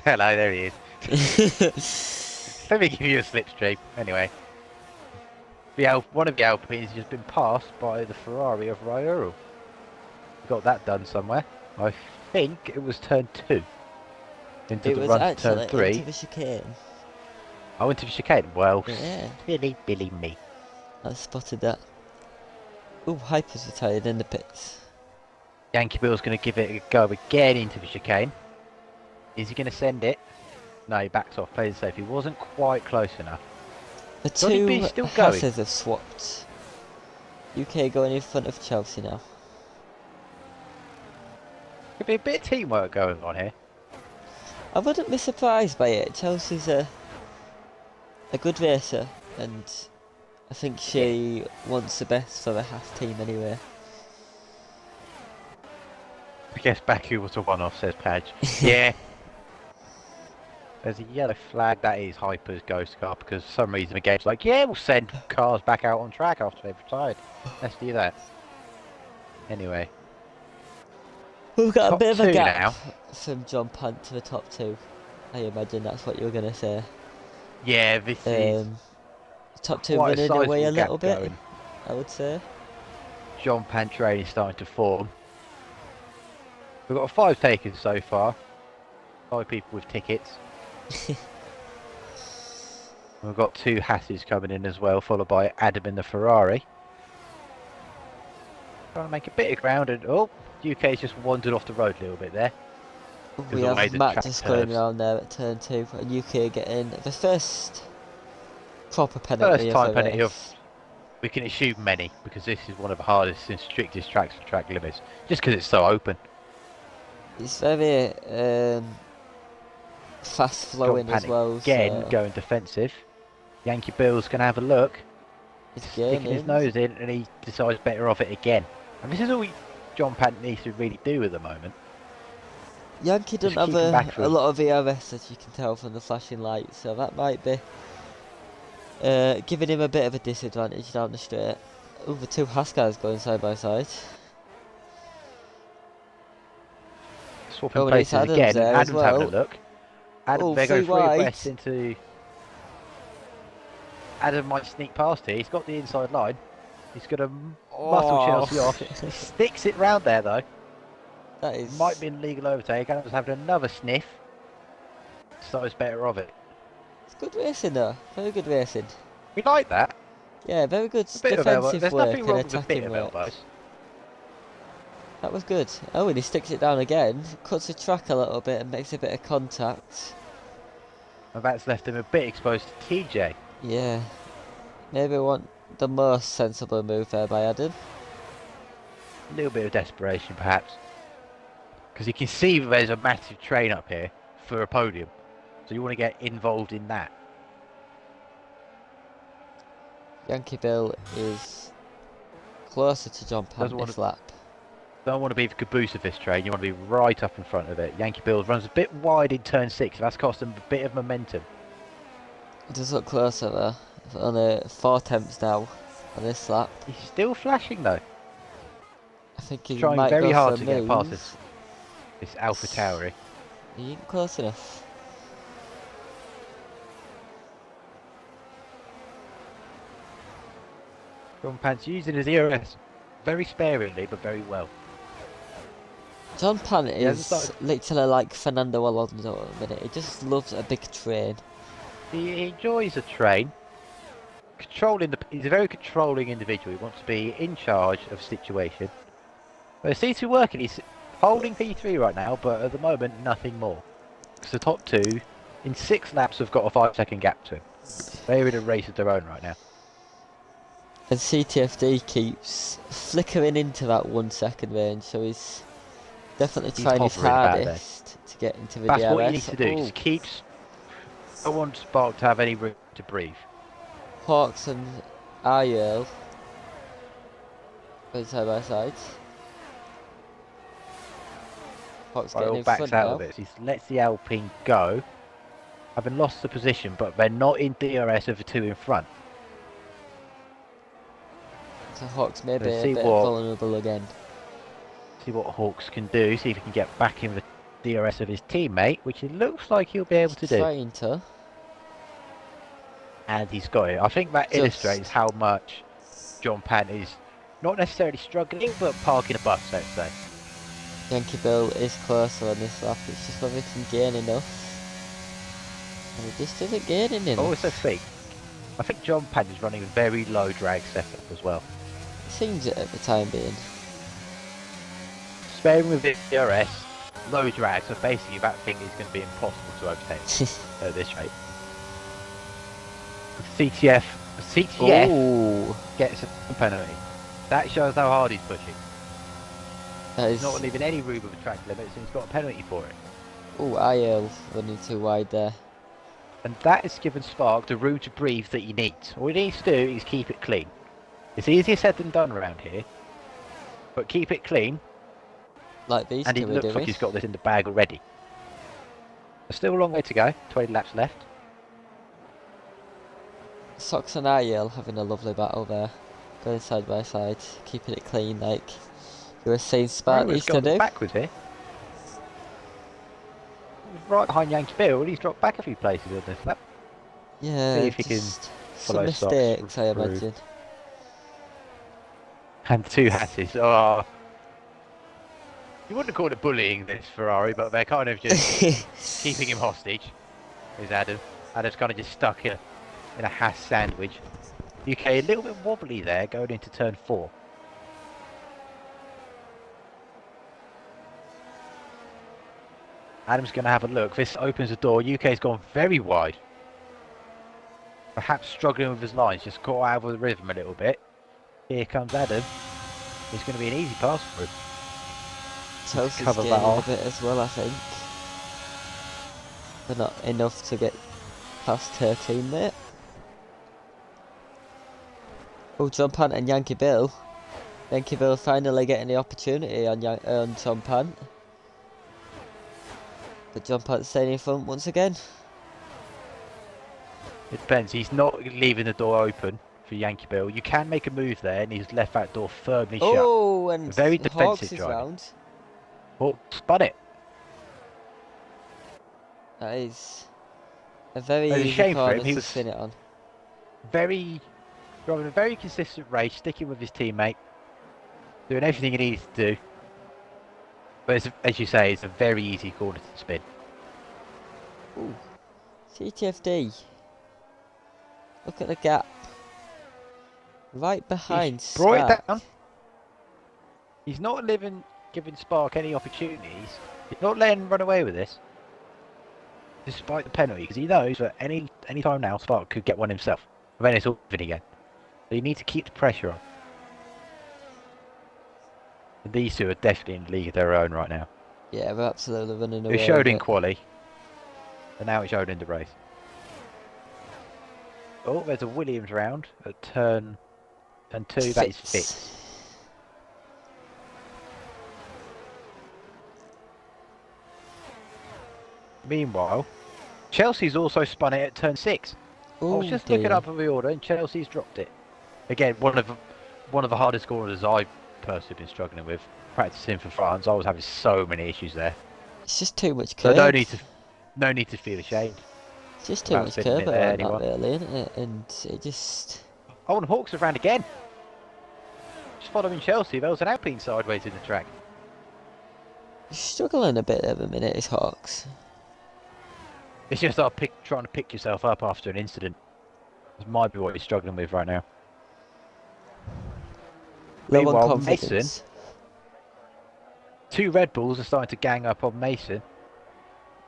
Hello, there he is. Let me give you a slipstream. Anyway, one of the Alpines has just been passed by the Ferrari of IIRL. Got that done somewhere. I think it was turn 2 into the run to turn 3. Into the chicane. I went to the chicane. Well, Yeah. silly Billy me. I spotted that. Ooh, Hyper's retired in the pits. Yankee Bill's going to give it a go again into the chicane. Is he going to send it? No, he backed off, played it safe. He wasn't quite close enough. The Johnny two B's still going. Hasses have swapped. UK going in front of Chelsea now. Could be a bit of teamwork going on here. I wouldn't be surprised by it. Chelsea's a good racer, and I think she wants the best for the half team anyway. I guess Baku was a one-off, says Padge. Yeah. There's a yellow flag. That is Hyper's ghost car because for some reason the game's like, yeah, we'll send cars back out on track after they've retired. Let's do that. Anyway. We've got a Top bit of a two gap now. from John Pant to the top 2. I imagine that's what you were going to say. Yeah, this is top 2 quite running away a sizable little gap bit, going. I would say. John Pantrain is starting to form. We've got 5 takers so far. 5 people with tickets. We've got 2 Hasses coming in as well, followed by Adam in the Ferrari. Trying to make a bit of ground, and oh, UK's just wandered off the road a little bit there. We the way have the Matt track just going curves. around there at turn 2, and UK getting the first proper penalty First time of the penalty race. we can assume many, because this is one of the hardest and strictest tracks for track limits, just because it's so open. It's very fast flowing as well. Again, So going defensive. Yankee Bill's going to have a look. it's Sticking his nose in, and he decides better off it again. And this is all John Pant needs to really do at the moment. Yankee doesn't Just have keep him back for a lot of ERS, as you can tell from the flashing lights, so that might be giving him a bit of a disadvantage down the straight. Ooh, the 2 Haas guys going side by side. Swapping Oh, and it's places Adams again. there as Adam's having a well. look. Adam, Oh, they go free free wide. west into... Adam might sneak past here. He's got the inside line. He's going to muscle Chelsea off. He sticks it round there though. That is... Might be an illegal overtake. Adam's having another sniff. So it's better of it. It's good racing though. Very good racing. We like that. Yeah, very good A bit of elbow. defensive There's work nothing and wrong with a bit attacking of work. elbows. That was good. Oh, and he sticks it down again. Cuts the track a little bit and makes a bit of contact. And that's left him a bit exposed to TJ. Yeah. Maybe we want the most sensible move there by Adam. A little bit of desperation perhaps. Because you can see there's a massive train up here for a podium. So you want to get involved in that. Yankee Bill is closer to John Pant Doesn't want this to- lap. Don't want to be the caboose of this train, you want to be right up in front of it. Yankee Bills runs a bit wide in turn 6, that's cost him a bit of momentum. It does look closer there. Only 4 attempts now on this lap. He's still flashing though. I think he Trying might very go hard for to a get past move. this Alpha Tauri. He ain't close enough. John Pant's using his ERS very sparingly but very well. John Pan He hasn't is started. literally like Fernando Alonso at the minute. He just loves a big train. He enjoys a train. He's a very controlling individual. He wants to be in charge of a situation. But it seems to be working. He's holding P3 right now, but at the moment, nothing more. Because the top two, in 6 laps, have got a 5-second gap to him. They're in a race of their own right now. And CTFD keeps flickering into that 1 second range, so he's definitely trying his hovering about there. hardest to get into the That's DRS. what you need to do. Just keeps. I don't want Spark to have any room to breathe. Hawks and IIRL going side by side. Hawks getting in Backs front out now. of it. So he lets the Alpine go. Having lost the position, but they're not in DRS of the 2 in front. So Hawks may be Let's a see bit what- vulnerable again. See what Hawks can do. See if he can get back in the DRS of his teammate, which it looks like he'll be able to do. Trying to. And he's got it. I think that Just- illustrates how much John Pan is not necessarily struggling, but parking a bus, let's say. Yankee Bill is closer on this lap. It's just whether he can gain enough. And he just isn't gaining enough. Also think, I think John Pan is running a very low drag setup as well. It seems it at the time being. Sparing with the DRS, low drag, so basically that thing is going to be impossible to overtake at this rate. CTF Ooh, gets a penalty. That shows how hard he's pushing. that He's is. not leaving any room of the track limits, and he's got a penalty for it. Ooh, IL running too wide there. And that has given Spark the room to breathe that he needs. All he needs to do is keep it clean. It's easier said than done around here, but keep it clean, Like these and he two are looks doing. like he's got this in the bag already. There's still a long way to go, 20 laps left. Sox and IL having a lovely battle there. Going side by side, keeping it clean like you were saying Spark Rowan's needs to gone do. backwards here. He's right behind Yankee Bill, and he's dropped back a few places on this lap. Yeah, See if he can just follow some Sox mistakes I through. imagine. And 2 Hatties. Oh. You wouldn't call it bullying, this Ferrari, but they're kind of just keeping him hostage. Is Adam. Adam's kind of just stuck in a Haas sandwich. UK a little bit wobbly there going into turn 4. Adam's going to have a look. This opens the door. UK's gone very wide. Perhaps struggling with his lines, just caught out of the rhythm a little bit. Here comes Adam. It's going to be an easy pass for him. Chelsea's cover that gaining a off. bit as well, I think. But not enough to get past her teammate. Oh, John Pant and Yankee Bill. Yankee Bill finally getting the opportunity on John Pant. But John Pant's staying in front once again. It depends. He's not leaving the door open for Yankee Bill. You can make a move there, and he's left that door firmly shut. Oh, and Very Hawks defensive is driving. round. Oh, spun it. That is a very It's a easy shame for corner him. He to was spin it on. driving a very consistent race, sticking with his teammate, doing everything he needs to do. But it's, as you say, it's a very easy corner to spin. Ooh. CTFD. Look at the gap. Right behind He's brought it Spark. down. He's not giving Spark any opportunities. He's not letting him run away with this. Despite the penalty, because he knows that any time now Spark could get one himself. And then it's all even again. So you need to keep the pressure on. And these two are definitely in a league of their own right now. Yeah, we're absolutely running away. It showed with in it. quali, and now it showed in the race. Oh, there's a Williams round at turn 2. That is fixed. Meanwhile, Chelsea's also spun it at turn 6. I was Ooh, just looking dear. up at the order, and Chelsea's dropped it. Again, one of the hardest corners I've personally been struggling with. Practicing for France, I was having so many issues there. It's just too much So curve. no need to feel ashamed. It's just too about much spinning curve it there, around that anyone. really, isn't it? And it just... Oh, and Hawks are round again. Just following Chelsea, there was an Alpine sideways in the track. Struggling a bit at the minute is Hawks. It's just trying to pick yourself up after an incident. This might be what you're struggling with right now. Low on Meanwhile, confidence. Mason, 2 Red Bulls are starting to gang up on Mason.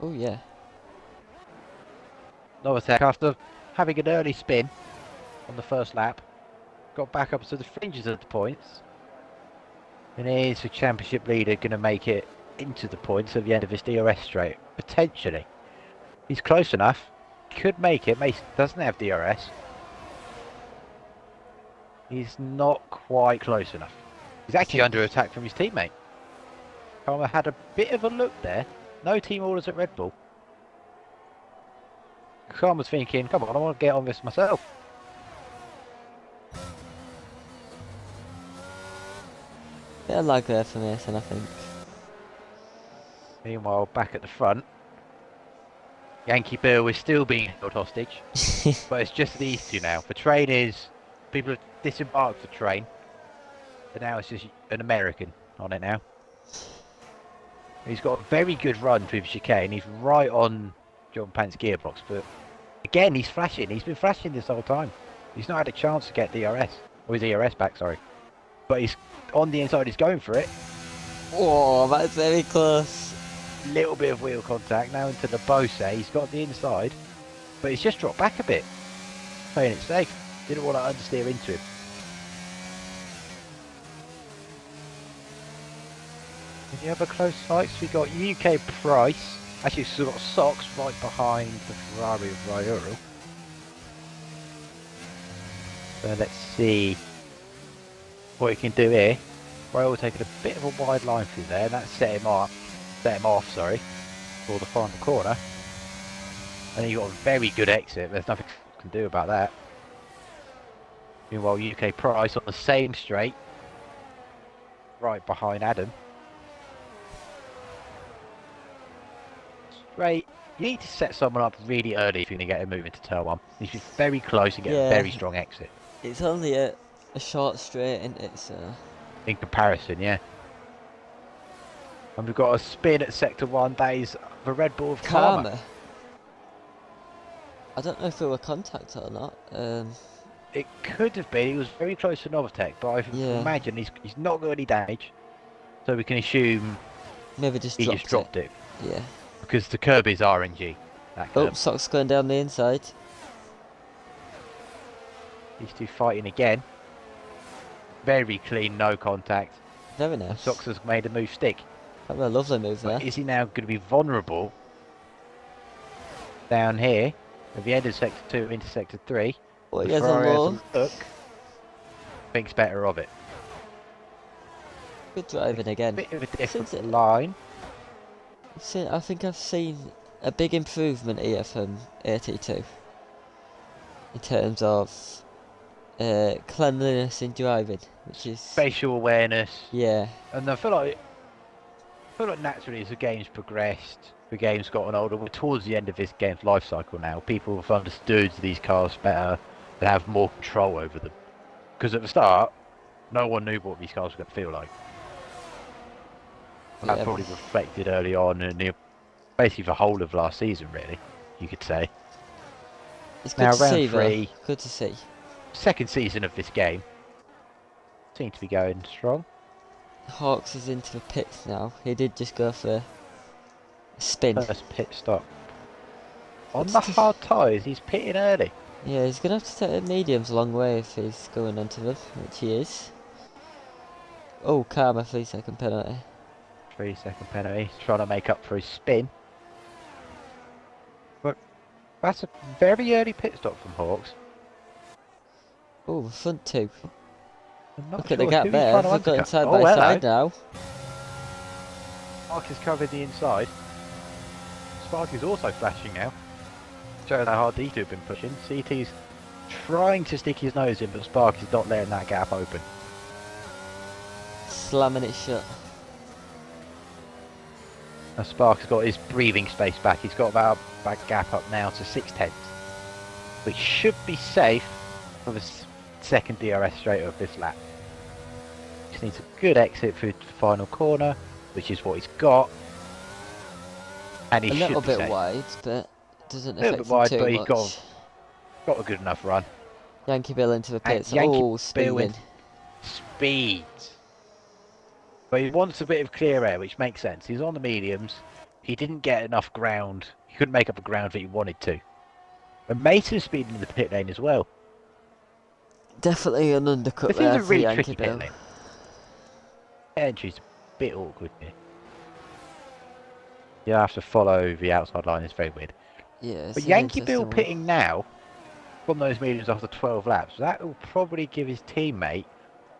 Oh yeah. Novatek, after having an early spin on the first lap, got back up to the fringes of the points. And is the championship leader going to make it into the points at the end of his DRS straight? Potentially. He's close enough. Could make it. Mason doesn't have DRS. He's not quite close enough. He's actually under attack from his teammate. Karma had a bit of a look there. No team orders at Red Bull. Karma's thinking, come on, I want to get on this myself. Bit of lag there for Mason, I think. Meanwhile, back at the front, Yankee Bill is still being held hostage. But it's just these two now. The train is... People have disembarked the train. And now it's just an American on it now. He's got a very good run through the chicane. He's right on John Pant's gearbox. But again, he's flashing. He's been flashing this whole time. He's not had a chance to get DRS. Or his ERS back, sorry. But he's on the inside. He's going for it. Oh, that's very close. Little bit of wheel contact now into the Bose. He's got the inside. But he's just dropped back a bit. Playing it safe. Didn't want to understeer into him. Did you have a close fight? So we got UK Price. Actually, so we've got Sox right behind the Ferrari of IIRL. So let's see what he can do here. Rail taking a bit of a wide line through there, and that set him off, sorry, for the final corner. And he got a very good exit. There's nothing you can do about that. Meanwhile, UK Price on the same straight, right behind Adam. Straight. You need to set someone up really early if you're going to get him moving to turn 1. You should be very close and get a very strong exit. It's only a short straight, isn't it? So... In comparison, yeah. And we've got a spin at sector 1. That is the Red Bull of Karma. I don't know if it were contact or not. It could have been. He was very close to Novatek, but I imagine he's not got any damage. So we can assume maybe he just dropped it. Yeah. Because the curb is RNG. Oh, Sock's going down the inside. These two fighting again. Very clean, no contact. Very nice. Sox has made a move stick. That was a lovely move there. But is he now going to be vulnerable down here at the end of sector 2 into sector 3? Well, he has a low. Look, thinks better of it. Good driving again. Bit of a different line. I think I've seen a big improvement here from AT2 in terms of cleanliness in driving, which is spatial awareness. Yeah. And I feel like naturally as the game's progressed, the game's gotten older. We're towards the end of this game's life cycle now. People have understood these cars better. They have more control over them. Because at the start, no one knew what these cars were going to feel like. And that probably reflected early on, and basically the whole of last season, really, you could say. It's good to see, though. Good to see. Second season of this game. Seems to be going strong. Hawks is into the pits now. He did just go for a spin. First pit stop. On the hard tyres, he's pitting early. Yeah, he's going to have to take the mediums a long way if he's going onto them, which he is. Oh, Karma, 3-second penalty. 3-second penalty. He's trying to make up for his spin. But that's a very early pit stop from Hawks. Oh, the front two. Look sure at the gap there. They've got side by side now. Spark has covered the inside. Spark is also flashing now. Showing how hard these two have been pushing. CT's trying to stick his nose in, but Spark is not letting that gap open. Slamming it shut. Now Spark's got his breathing space back. He's got that gap up now to 6/10, which should be safe for the second DRS straight of this lap. Just needs a good exit through the final corner. which is what he's got. And he A should little be bit safe. wide, but doesn't A little affect bit wide, him but too he's much. got a good enough run. Yankee Bill into the And pits. Yankee Oh, Bill speeding. Speed. But he wants a bit of clear air, which makes sense. He's on the mediums. He didn't get enough ground. He couldn't make up the ground that he wanted to. And Mason's speeding in the pit lane as well. Definitely an undercut This there is a for really Yankee tricky Bill. pit lane. Entry's a bit awkward here. You have to follow the outside line. It's very weird. Yeah, But Yankee Bill pitting now from those mediums after 12 laps. That will probably give his teammate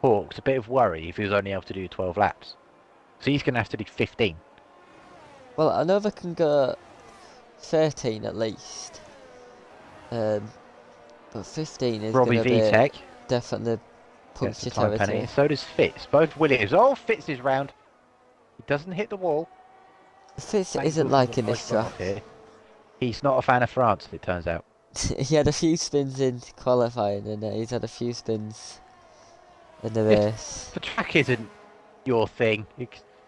Hawks a bit of worry if he was only able to do 12 laps. So he's going to have to do 15. Well, I know they can go 13 at least. But 15 is Robbie going to be Vitek definitely gets punchy the time penalty, territory. and so does Fitz. Both Williams. Oh, Fitz is round. He doesn't hit the wall. Fitz Thank isn't God liking for the this price track. here. He's not a fan of France, it turns out. He had a few spins in qualifying, and he's had a few spins in the race. The track isn't your thing.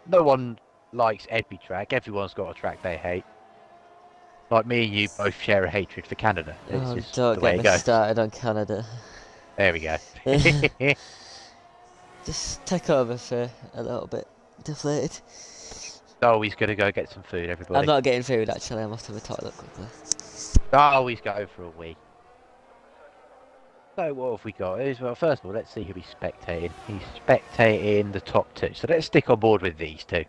No one likes every track. Everyone's got a track they hate. Like me and you both share a hatred for Canada. It's Oh, just don't the way get it me goes. started on Canada. There we go. Just take over for a little bit. Deflated. Oh, he's going to go get some food, everybody. I'm not getting food actually, I'm off to the toilet quickly. Oh, he's going for a wee. So what have we got? Well, first of all, let's see who he's spectating. He's spectating the top two. So let's stick on board with these two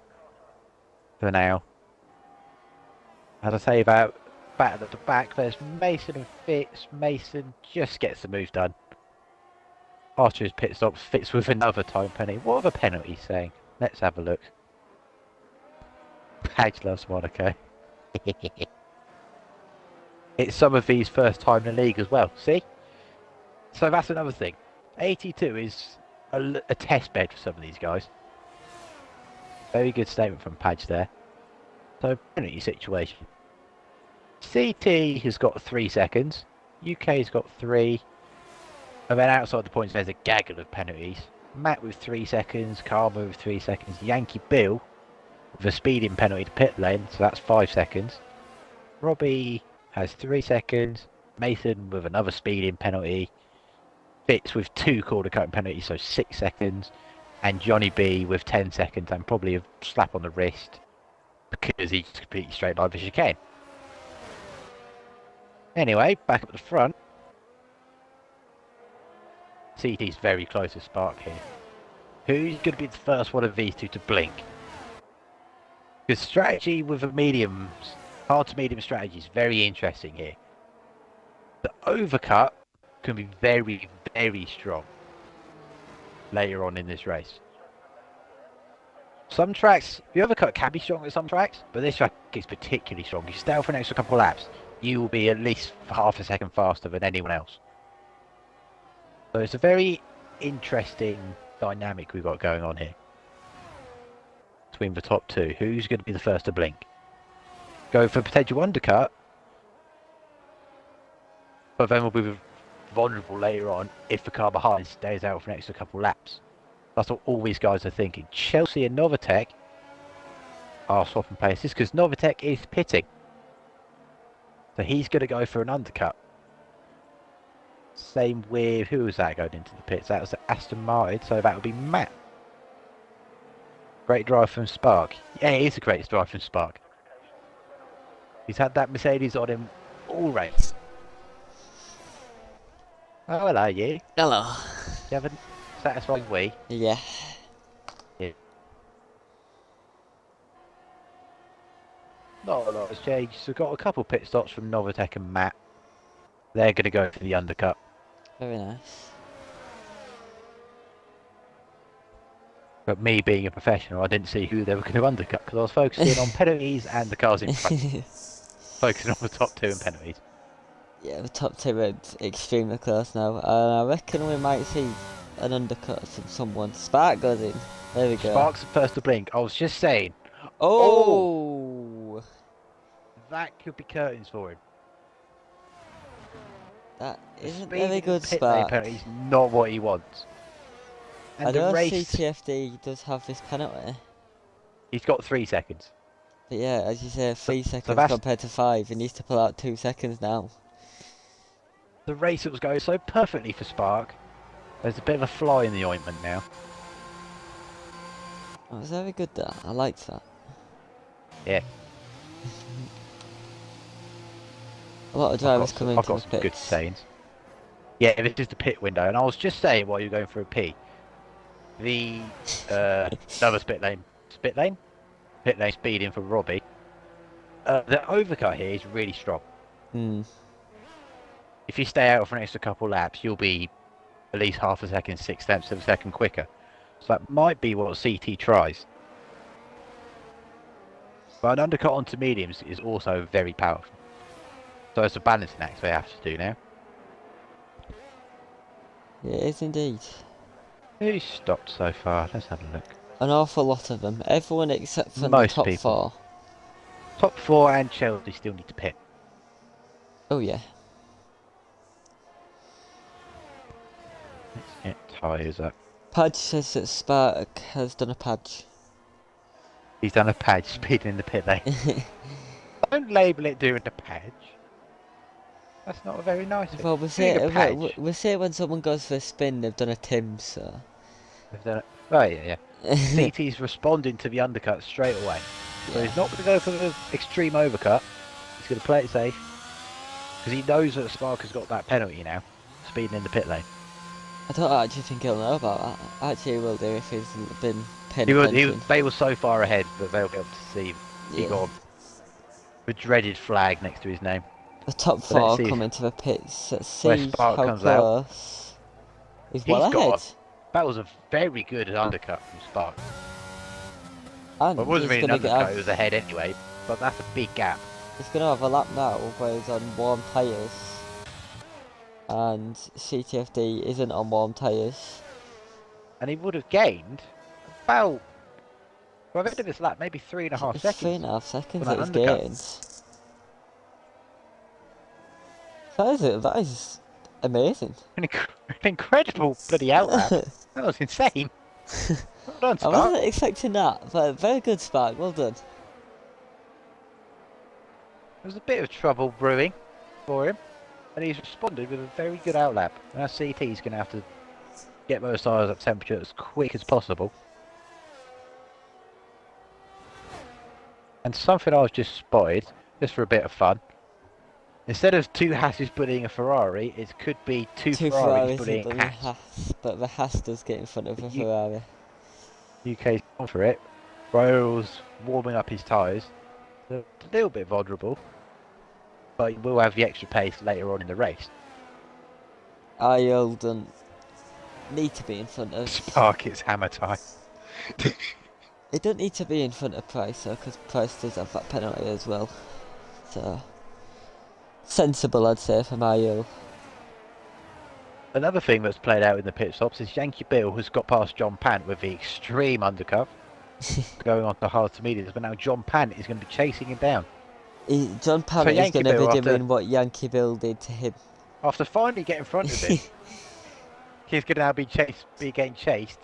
for now. As I say about battle at the back, there's Mason and Fitz. Mason just gets the move done. After his pit stop, Fitz with another time penalty. What are the penalties saying? Let's have a look. Padge loves Monaco. It's some of these first time in the league as well. See? So that's another thing. 82 is a test bed for some of these guys. Very good statement from Padge there. So, penalty situation. CT has got 3 seconds. UK's got 3. And then outside the points there's a gaggle of penalties. Matt with 3 seconds. Karma with 3 seconds. Yankee Bill with a speeding penalty to pit lane. So that's 5 seconds. Robbie has 3 seconds. Mason with another speeding penalty. Fitz with 2 corner cutting penalties, so 6 seconds. And Johnny B with 10 seconds and probably a slap on the wrist because he's completely straight line for chicane. Anyway, back up the front. CT's very close to Spark here. Who's going to be the first one of these two to blink? Because strategy with a medium, hard to medium strategy is very interesting here. The overcut can be very, very strong later on in this race. Some tracks, the overcut can be strong at some tracks, but this track is particularly strong. If you stay out for an extra couple of laps, you will be at least half a second faster than anyone else. So it's a very interesting dynamic we've got going on here between the top two. Who's going to be the first to blink? Go for potential undercut, but then we'll be vulnerable later on if the car behind stays out for an extra couple laps. That's what all these guys are thinking. Chelsea and Novatech are swapping places because Novatech is pitting. So he's going to go for an undercut. Same with, who was that going into the pits? That was Aston Martin, so that would be Matt. Great drive from Spark. Yeah, it is a great drive from Spark. He's had that Mercedes on him all race. Oh, hello, you. Hello. You have a satisfying wee? Yeah. Yeah. Not a lot has changed. So we've got a couple pit stops from Novatech and Matt. They're going to go for the undercut. Very nice. But me being a professional, I didn't see who they were going to undercut because I was focusing on penalties and the cars in front. Focusing on the top two and penalties. Yeah, the top two are extremely close now. I reckon we might see an undercut from someone. Spark goes in. There we go. Spark's the first to blink. I was just saying. Oh! That could be curtains for him. That The isn't speed very in good, the pit Spark. lane penalty's not what he wants. And I the know race, CTFD does have this penalty. He's got 3 seconds. But yeah, as you say, 3 seconds that's- compared to 5. He needs to pull out 2 seconds now. The race that was going so perfectly for Spark, there's a bit of a fly in the ointment now. That was very good there. I liked that. Yeah. A lot of drivers coming I've to got the some good pits. sayings. Yeah, this is the pit window, and I was just saying while you're going for a pee, the another pit lane speeding for Robbie. The overcut here is really strong. If you stay out for an extra couple laps, you'll be at least half a second, 6/10 of a second quicker. So that might be what CT tries. But an undercut onto mediums is also very powerful. So it's a balancing act they have to do now. Yeah, it is indeed. Who's stopped so far? Let's have a look. An awful lot of them. Everyone except for the Most top people. 4. Top 4 and Chelsea still need to pit. Oh yeah. Let's get tyres up. Padge says that Spark has done a Padge. He's done a Padge speeding in the pit lane. Don't label it doing the Padge. That's not a very nice thing. Well, we say when someone goes for a spin, they've done a Tim, so. They've done it. Oh yeah, yeah. CT's responding to the undercut straight away. So he's not going to go for the extreme overcut. He's going to play it safe. Because he knows that Spark has got that penalty now. Speeding in the pit lane. I don't actually think he'll know about that. Actually, he will do if he's been paying attention. They were so far ahead that they'll be able to see. He got the dreaded flag next to his name. The top 4 coming to the pits. Let's see how comes close. He's well ahead. That was a very good undercut from Spark. And it wasn't really an undercut, it was ahead anyway, but that's a big gap. He's going to have a lap now where he's on warm tyres. And CTFD isn't on warm tyres. And he would have gained about, well, at the end of this lap, maybe 3.5 seconds. 3.5 seconds that he's gained. That is amazing. An incredible bloody outlap. That was insane. Well done, Spark. I wasn't expecting that, but very good, Spark. Well done. There was a bit of trouble brewing for him, and he's responded with a very good outlap. Now CT's going to have to get those tyres up temperature as quick as possible. And something I've just spotted, just for a bit of fun. Instead of 2 Hasses bullying a Ferrari, it could be two Ferraris bullying a Haas. But the Haas does get in front of a Ferrari. UK's gone for it. Royals warming up his tyres. A little bit vulnerable, but he will have the extra pace later on in the race. IIRL don't need to be in front of... Spark, it's hammer time. It don't need to be in front of Price, though, because Price does have that penalty as well. So... sensible, I'd say, from IIRL. Another thing that's played out in the pit stops is Yankee Bill has got past John Pant with the extreme undercut, going on to hard to mediums, but now John Pant is going to be chasing him down. John Pant is going to be doing what Yankee Bill did to him. After finally getting in front of him, he's going to now be getting chased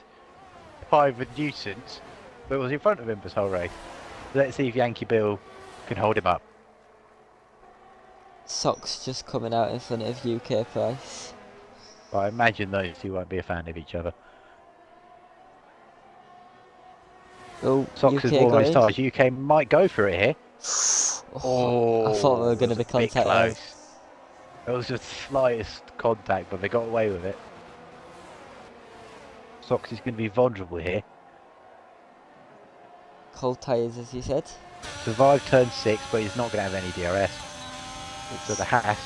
by the nuisance that was in front of him this whole race. Let's see if Yankee Bill can hold him up. Socks just coming out in front of UK Price. Well, I imagine those two won't be a fan of each other. Oh, Socks is warming his tyres. UK might go for it here. I thought we were going to be contacted. It was just slightest contact, but they got away with it. Socks is going to be vulnerable here. Cold tyres, as you said. Survived turn 6, but he's not going to have any DRS. So the Haas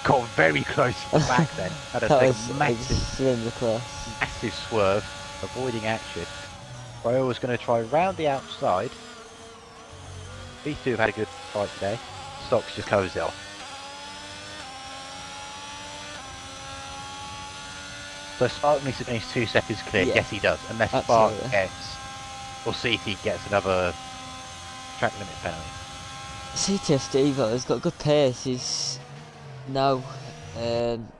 got very close to the back then. Had to take a massive swerve, avoiding action. Royal was going to try round the outside. These two have had a good fight today. Stocks just covers it off. So Spark needs to finish 2 seconds clear. Yeah. Yes, he does. Unless Spark gets, or CT gets another track limit penalty. CTFD though has got good pace. He's now.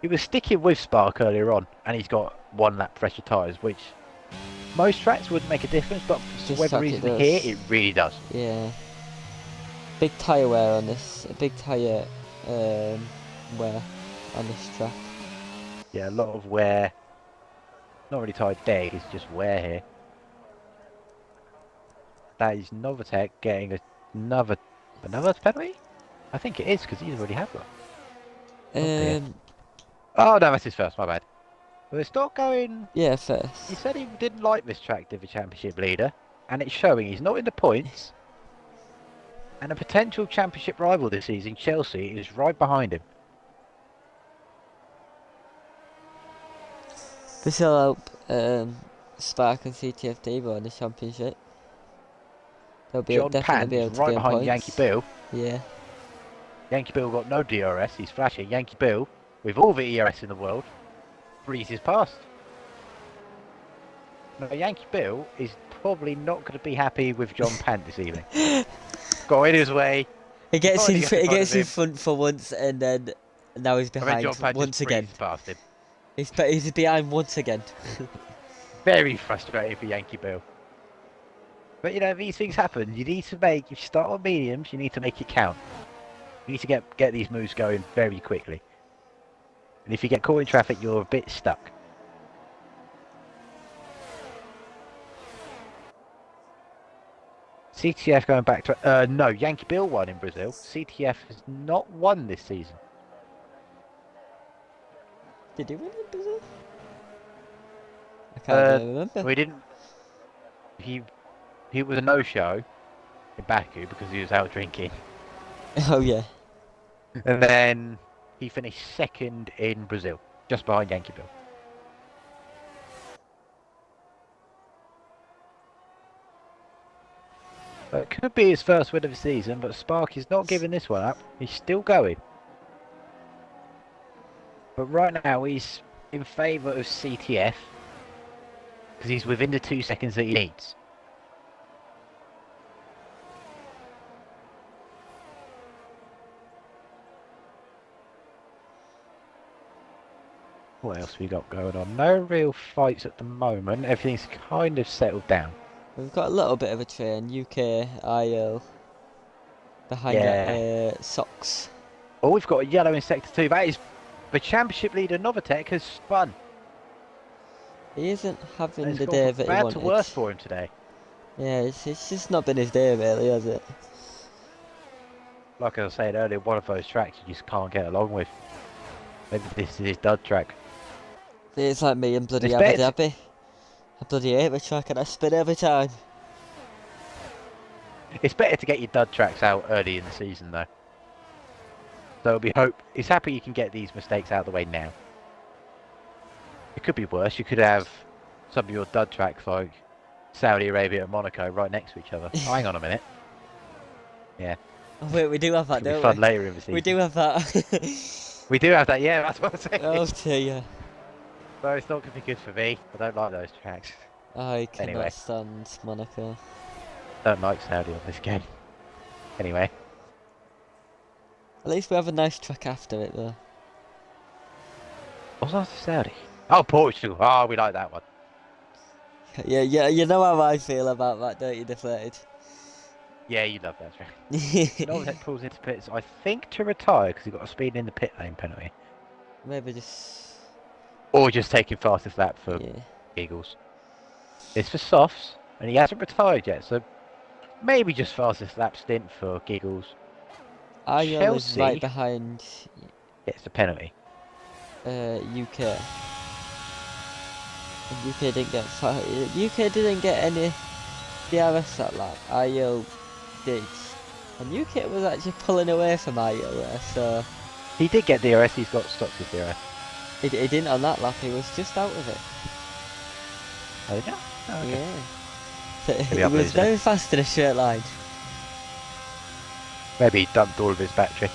He was sticking with Spark earlier on, and he's got 1 lap fresher tyres, which Most tracks wouldn't make a difference, but for This whatever track it reason does. here, it really does. Yeah. Big tyre wear on this. A big tyre wear on this track. Yeah, a lot of wear. Not really tyre dead, it's just wear here. That is Novatech getting another penalty? I think it is, because he's already had one. Oh no, that's his first, my bad. Well, it's not going... Yeah, He first. said he didn't like this track, did the championship leader. And it's showing he's not in the points. And a potential championship rival this season, Chelsea, is right behind him. This will help Spark and CTFD in the championship. They'll be John definitely Pan be able is to right gain behind points. Yankee Bill. Yeah. Yankee Bill got no DRS, he's flashing. Yankee Bill, with all the ERS in the world, breezes past. Now, Yankee Bill is probably not going to be happy with John Pan this evening. Got in his way. He gets finally in. got He gets in him. front for once, and then now he's I mean, behind John Pan once just again. breezes past him. He's behind once again. Very frustrating for Yankee Bill. But you know, these things happen. You need to make, if you start on mediums, you need to make it count. You need to get these moves going very quickly. And if you get caught in traffic, you're a bit stuck. CTF going back to... no, Yankee Bill won in Brazil. CTF has not won this season. Did he win in Brazil? I can't really remember. We didn't... He was a no-show in Baku because he was out drinking. Oh yeah. And then he finished second in Brazil, just behind Yankee Bill. It could be his first win of the season, but Spark is not giving this one up. He's still going. But right now he's in favour of CTF because he's within the 2 seconds that he needs. What else we got going on? No real fights at the moment. Everything's kind of settled down. We've got a little bit of a train. UK, IIRL. Behind that, Socks. Oh, we've got a yellow in Sector 2. That is the championship leader, Novatech, has spun. He isn't having the gone day from that he bad wanted. to worse for him today. Yeah, it's just not been his day really, has it? Like I was saying earlier, one of those tracks you just can't get along with. Maybe this is his dud track. It's like me and bloody It's Abu better Dhabi. I bloody hate the track and I spin every time. It's better to get your dud tracks out early in the season though. So it'll be hope. He's happy you can get these mistakes out of the way now. It could be worse. You could have some of your dud tracks like Saudi Arabia and Monaco right next to each other. Oh, hang on a minute. Yeah. Oh wait, we do have that, It'll be don't fun we? later in the season. We do have that. We do have that, yeah, that's what I'm saying. Oh dear. So it's not going to be good for me. I don't like those tracks. I cannot Anyway. stand Monaco. Don't like Saudi on this game. Anyway. At least we have a nice track after it though. What's after Saudi? Oh, Portugal. Oh, we like that one. Yeah, you know how I feel about that, don't you, Deflated? Yeah, you love that track. Novatech pulls into pits, I think, to retire because he got a speed in the pit lane penalty. Maybe just... Or just taking fastest lap for giggles. It's for softs, and he hasn't retired yet, so maybe just fastest lap stint for giggles. IIRL is Chelsea right behind gets the penalty. UK. And UK didn't get UK didn't get any DRS that lap. IIRL did. And UK was actually pulling away from IIRL there, so... He did get DRS, he's got stopped with DRS. He didn't on that lap, he was just out of it. Oh, did you? Oh, okay. Yeah. So Maybe he I'm was losing. very fast in a straight line. Maybe he dumped all of his battery.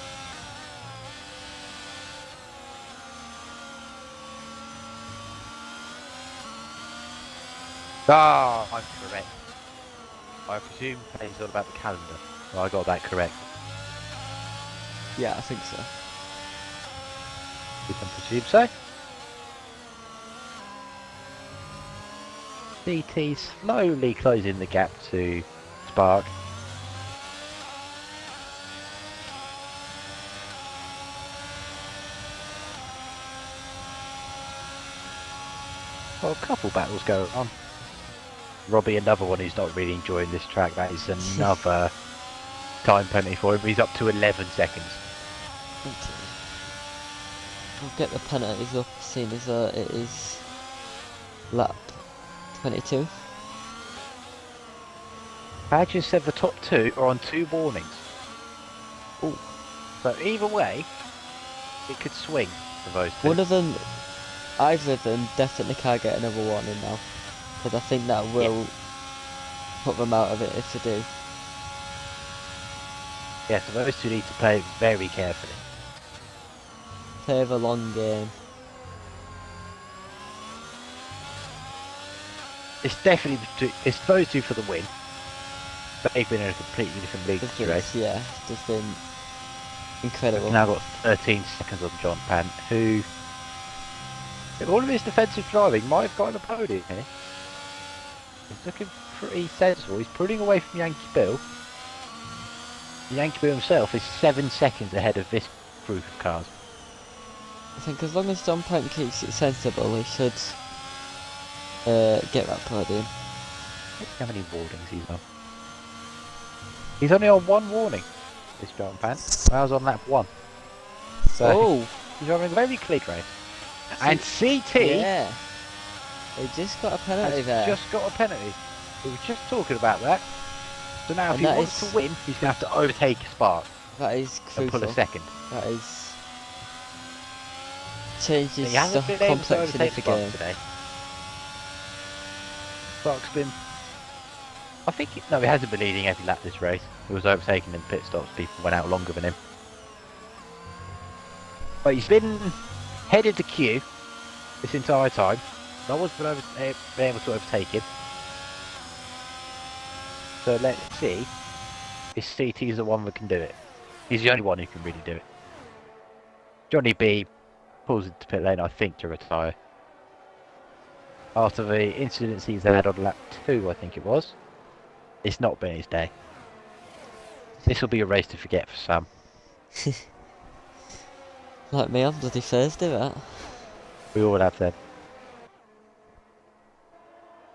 Ah, I'm correct. I presume it's all about the calendar. Well, I got that correct. Yeah, I think so. We can presume so. CT slowly closing the gap to Spark. Well, a couple battles going on. Robbie, another one who's not really enjoying this track. That is another time penalty for him. He's up to 11 seconds. We'll get the penalties up, seeing as it is lap 22. Badgers said the top two are on 2 warnings. Ooh. So either way, it could swing for those two. One of them, either of them, definitely can't get another warning now, because I think that will put them out of it if they do. Yeah, so those two need to play it very carefully. Play the long game. It's definitely it's those two for the win. They've been in a completely different league today. Yeah, just been incredible. We've now got 13 seconds on John Pant, who, with all of his defensive driving, might have gotten a podium here. He's looking pretty sensible. He's pulling away from Yankee Bill. Yankee Bill himself is 7 seconds ahead of this group of cars. I think as long as John Pant keeps it sensible, he should get that podium. How many warnings he's on? He's only on 1 warning, this John Pant. I was on lap 1. So he's having a very clean race. And CT yeah, they just got a penalty there. Just got a penalty. We were just talking about that. So now if he wants to win, he's going to have to overtake Spark. That is crucial. And pull a second. That is changes the complexion of the game today. Spark's been, I think, no, he hasn't been leading every lap this race. He was overtaking in pit stops. People went out longer than him. But he's been headed to Q this entire time. No one's been able to overtake him. So let's see if CT is the one that can do it. He's the only one who can really do it. Johnny B pulls into pit lane, I think, to retire. After the incidents he's had on lap 2, I think it was. It's not been his day. This will be a race to forget for Sam. Like me on bloody Thursday, that. We all have them.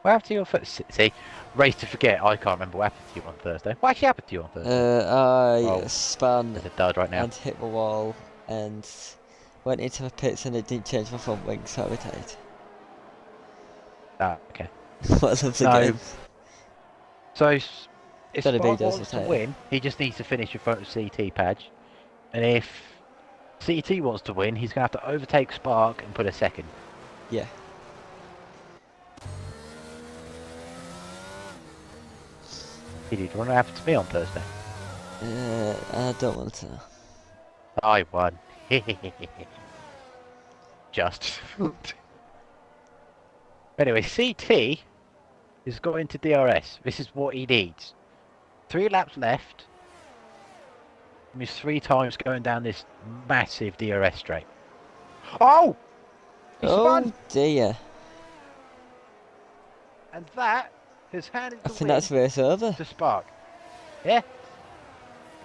What happened to you on Thursday? See, race to forget. I can't remember what happened to you on Thursday. What actually happened to you on Thursday? I spun there's a dud right now. and hit the wall and went into the pits and it didn't change my front wing, so I retired. Ah, okay. What a lovely game. So, if Johnny B Spark does wants to retire. win, he just needs to finish in front of CT Padge. And if CT wants to win, he's going to have to overtake Spark and put a second. Yeah. Did you want to happen to me on Thursday? I don't want to. I won. Just. Anyway, CT has got into DRS. This is what he needs. 3 laps left. And he's 3 times going down this massive DRS straight. Oh! He spun! Dear. And that has handed the I think win that's race over. to Spark. Yeah.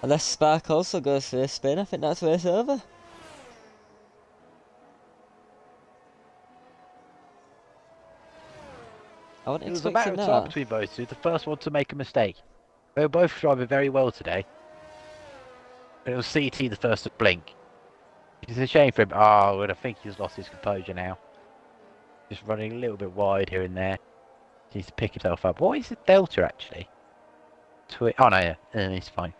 Unless Spark also goes for a spin, I think that's race over. I wasn't It was a matter expecting of time that. between those two. The first one to make a mistake. They were both driving very well today. And it was CT the first to blink. It's a shame for him. Oh, and I think he's lost his composure now. Just running a little bit wide here and there. He needs to pick himself up. What is the delta actually? Oh no, yeah, he's fine.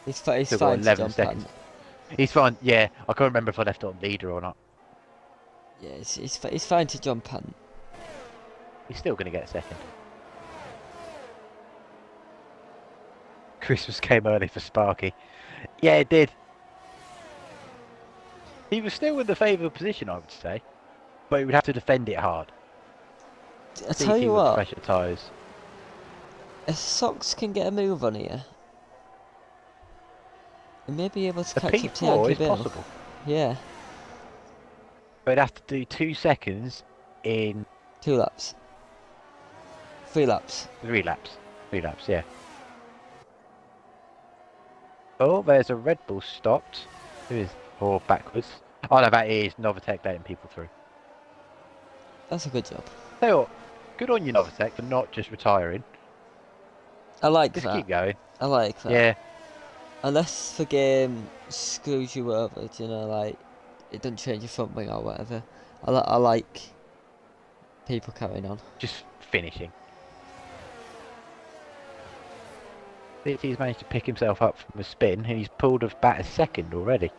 He's Still got fine to 11 jump seconds. on. He's fine. Yeah, I can't remember if I left it on leader or not. Yeah, he's fine to jump on. He's still going to get a second. Christmas came early for Sparky. Yeah, it did. He was still in the favourable position, I would say. But he would have to defend it hard. I tell you with what, pressure tyres. if Sox can get a move on here, he may be able to A catch up to P4 Yankee is Bill. possible. Yeah. But he'd have to do 2 seconds in 2 laps. 3 laps. 3 laps. 3 laps, yeah. Oh, there's a Red Bull stopped. Who is... Or backwards. Oh no, that is Novatech letting people through. That's a good job. Tell you what, good on you Novatech for not just retiring. I like Just that. keep going. I like that. Yeah. Unless the game screws you over, you know, like, it doesn't change your front wing or whatever. I like people carrying on. Just finishing. He's managed to pick himself up from a spin and he's pulled about a second already.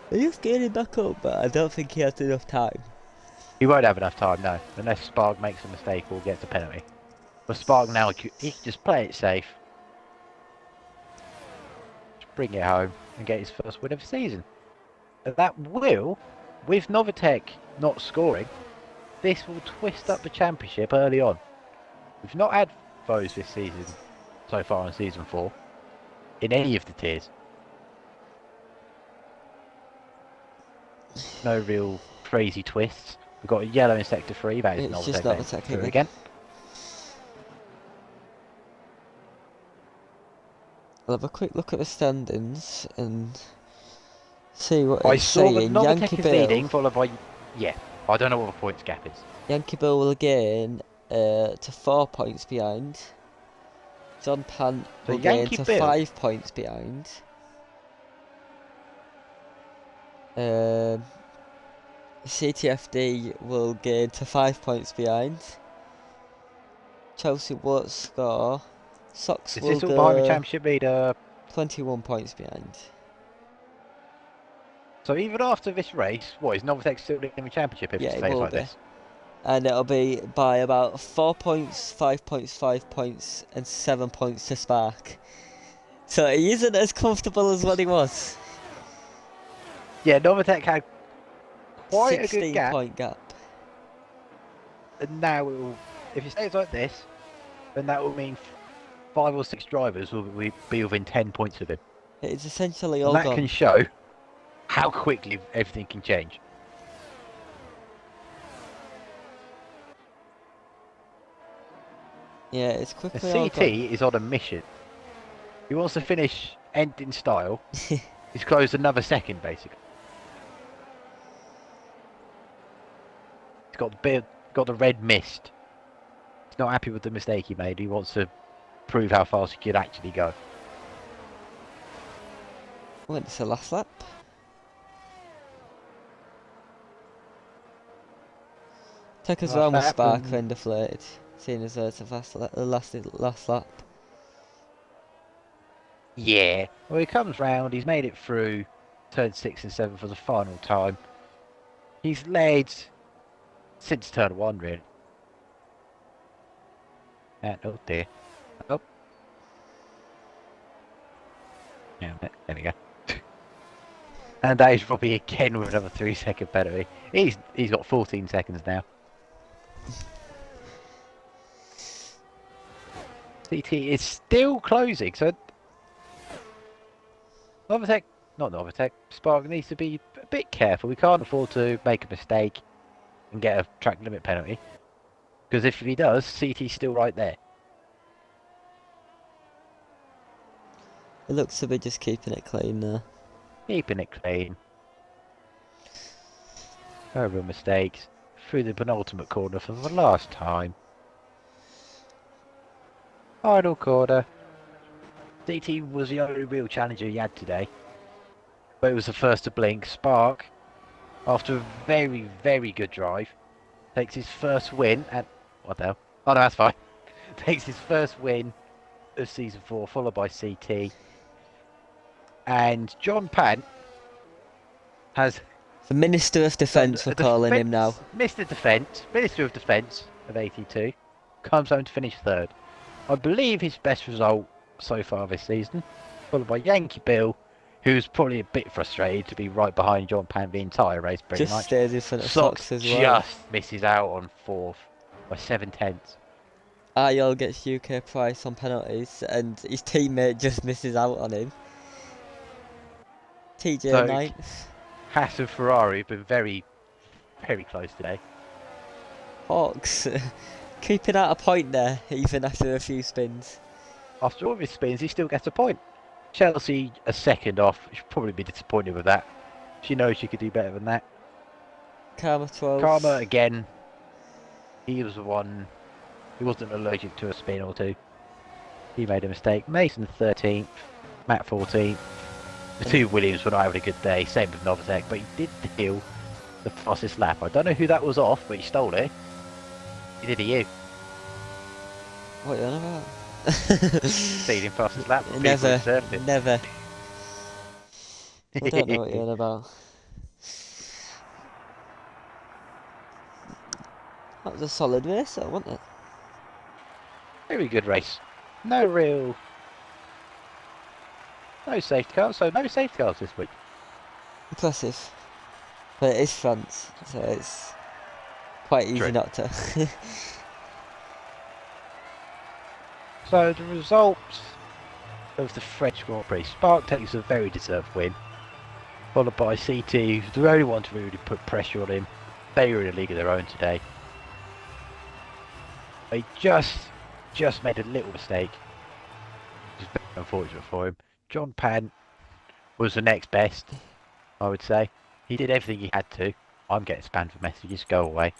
He's getting back up, but I don't think he has enough time. He won't have enough time, no, unless Spark makes a mistake or gets a penalty. But Spark now, he can just play it safe. Just bring it home and get his first win of the season. And that will, with Novatech not scoring, this will twist up the championship early on. We've not had those this season, so far in Season 4, in any of the tiers. No real crazy twists. We've got a yellow in Sector 3, that is Novatech through again. I'll have a quick look at the standings and see what I it's saw that saying. Novatech Yankee is Bill, leading, followed by... Yeah, I don't know what the points gap is. Yankee Bill will gain to 4 points behind. John Pant will gain to 5 points behind. CTFD will gain to 5 points behind. Chelsea won't score. Sox will Is this all behind the championship leader? 21 points behind. So even after this race, what, is Novatech still leading the championship if it stays like this? And it'll be by about 4 points, 5 points, 5 points, and 7 points to Spark. So he isn't as comfortable as what he was. Yeah, Novatech had quite a good 16-point gap. And now it will, if it stays like this, then that will mean 5 or 6 drivers will be within 10 points of him. It's essentially all And that gone. can show how quickly everything can change. Yeah, it's quickly The all CT gone. is on a mission. He wants to finish end in style. He's closed another second, basically. He's got the red mist. He's not happy with the mistake he made. He wants to prove how fast he could actually go. Went to the last lap. Take us round with Spark when deflated, seeing as though it's the last lap. Yeah. Well, he comes round. He's made it through turn 6 and 7 for the final time. He's led since turn 1, really. And, oh dear. Oh. Yeah, there we go. And that is Robbie again with another 3-second penalty. He's got 14 seconds now. CT is still closing, so Novatech, Spark needs to be a bit careful. We can't afford to make a mistake and get a track limit penalty. Because if he does, CT's still right there. It looks to be just keeping it clean there. Keeping it clean. No real mistakes. Through the penultimate corner for the last time. Final corner. CT was the only real challenger he had today. But it was the first to blink. Spark, after a very, very good drive, takes his first win at... What the hell? Oh no, that's fine. Takes his first win of Season 4, followed by CT. And John Pant has... The Minister of Defence, we're calling him now. Minister of Defence of 82, comes home to finish third. I believe his best result so far this season, followed by Yankee Bill, who's probably a bit frustrated to be right behind John Pant the entire race pretty Just much. stays in front of Sox as well. Just misses out on 4th by 7/10. IIRL gets UK price on penalties and his teammate just misses out on him. TJ So, 9th. Haas and Ferrari have been very, very close today. Hawks keeping out a point there, even after a few spins. After all of his spins, he still gets a point. Chelsea a second off. She'll probably be disappointed with that. She knows she could do better than that. Karma 12. Karma again. He was the one. He wasn't allergic to a spin or two. He made a mistake. Mason 13th. Matt 14th. The two Williams were not having a good day. Same with Novatek, but he did steal the fastest lap. I don't know who that was off, but he stole it. He did it you. What are you on about? Stealing fastest lap. Never. It. Never. I don't know what you're on about. That was a solid race, though, wasn't it? Very good race. No safety cars, so no safety cars this week. Impressive. But it is France, so it's quite easy True. not to. So the results of the French Grand Prix. Spark takes a very deserved win, followed by CT, who's the only one to really put pressure on him. They were in a league of their own today. They just made a little mistake. Which is very unfortunate for him. John Pan was the next best, I would say. He did everything he had to. I'm getting spammed for messages, go away.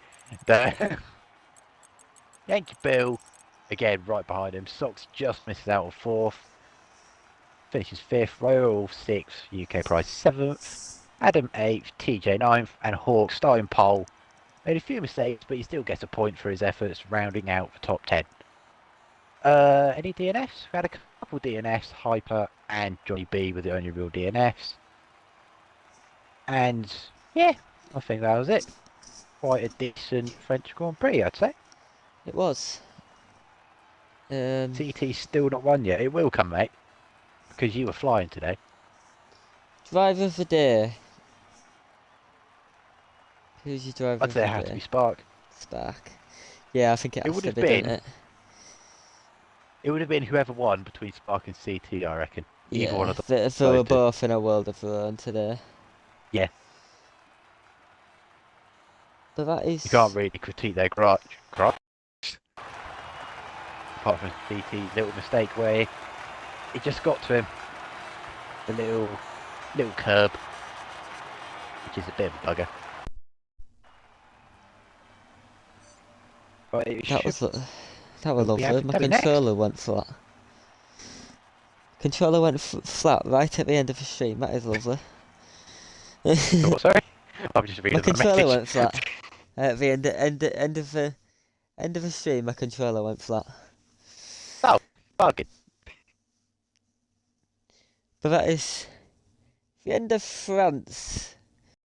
Yankee Bill, again, right behind him. Sox just misses out on 4th. Finishes 5th. Royal 6th. UK Prize 7th. Adam 8th. TJ 9th. And Hawk starting pole. Made a few mistakes, but he still gets a point for his efforts, rounding out the top 10. Any DNFs? We had a couple DNFs. Hyper and Johnny B were the only real DNFs. And yeah, I think that was it. Quite a decent French Grand Prix, I'd say. It was. CT's still not won yet. It will come, mate. Because you were flying today. Driver of the day. Who's your driver I'd of say the it has day? to be Spark. Spark. Yeah, I think it has would to have be, been. doesn't it? It would have been whoever won between Spark and CT, I reckon. Either one Yeah, of them. they were both in a world of their own today. Yeah. But that is... You can't really critique their crotch. Apart from CT's little mistake where it just got to him. The little curb. Which is a bit of a bugger. But it That was lovely. happy My to be next. controller went flat. Controller went flat right at the end of the stream. That is lovely. Oh, sorry? I'm just reading My the controller message. went flat at the end of the stream. My controller went flat. Oh, bargain. But that is the end of France.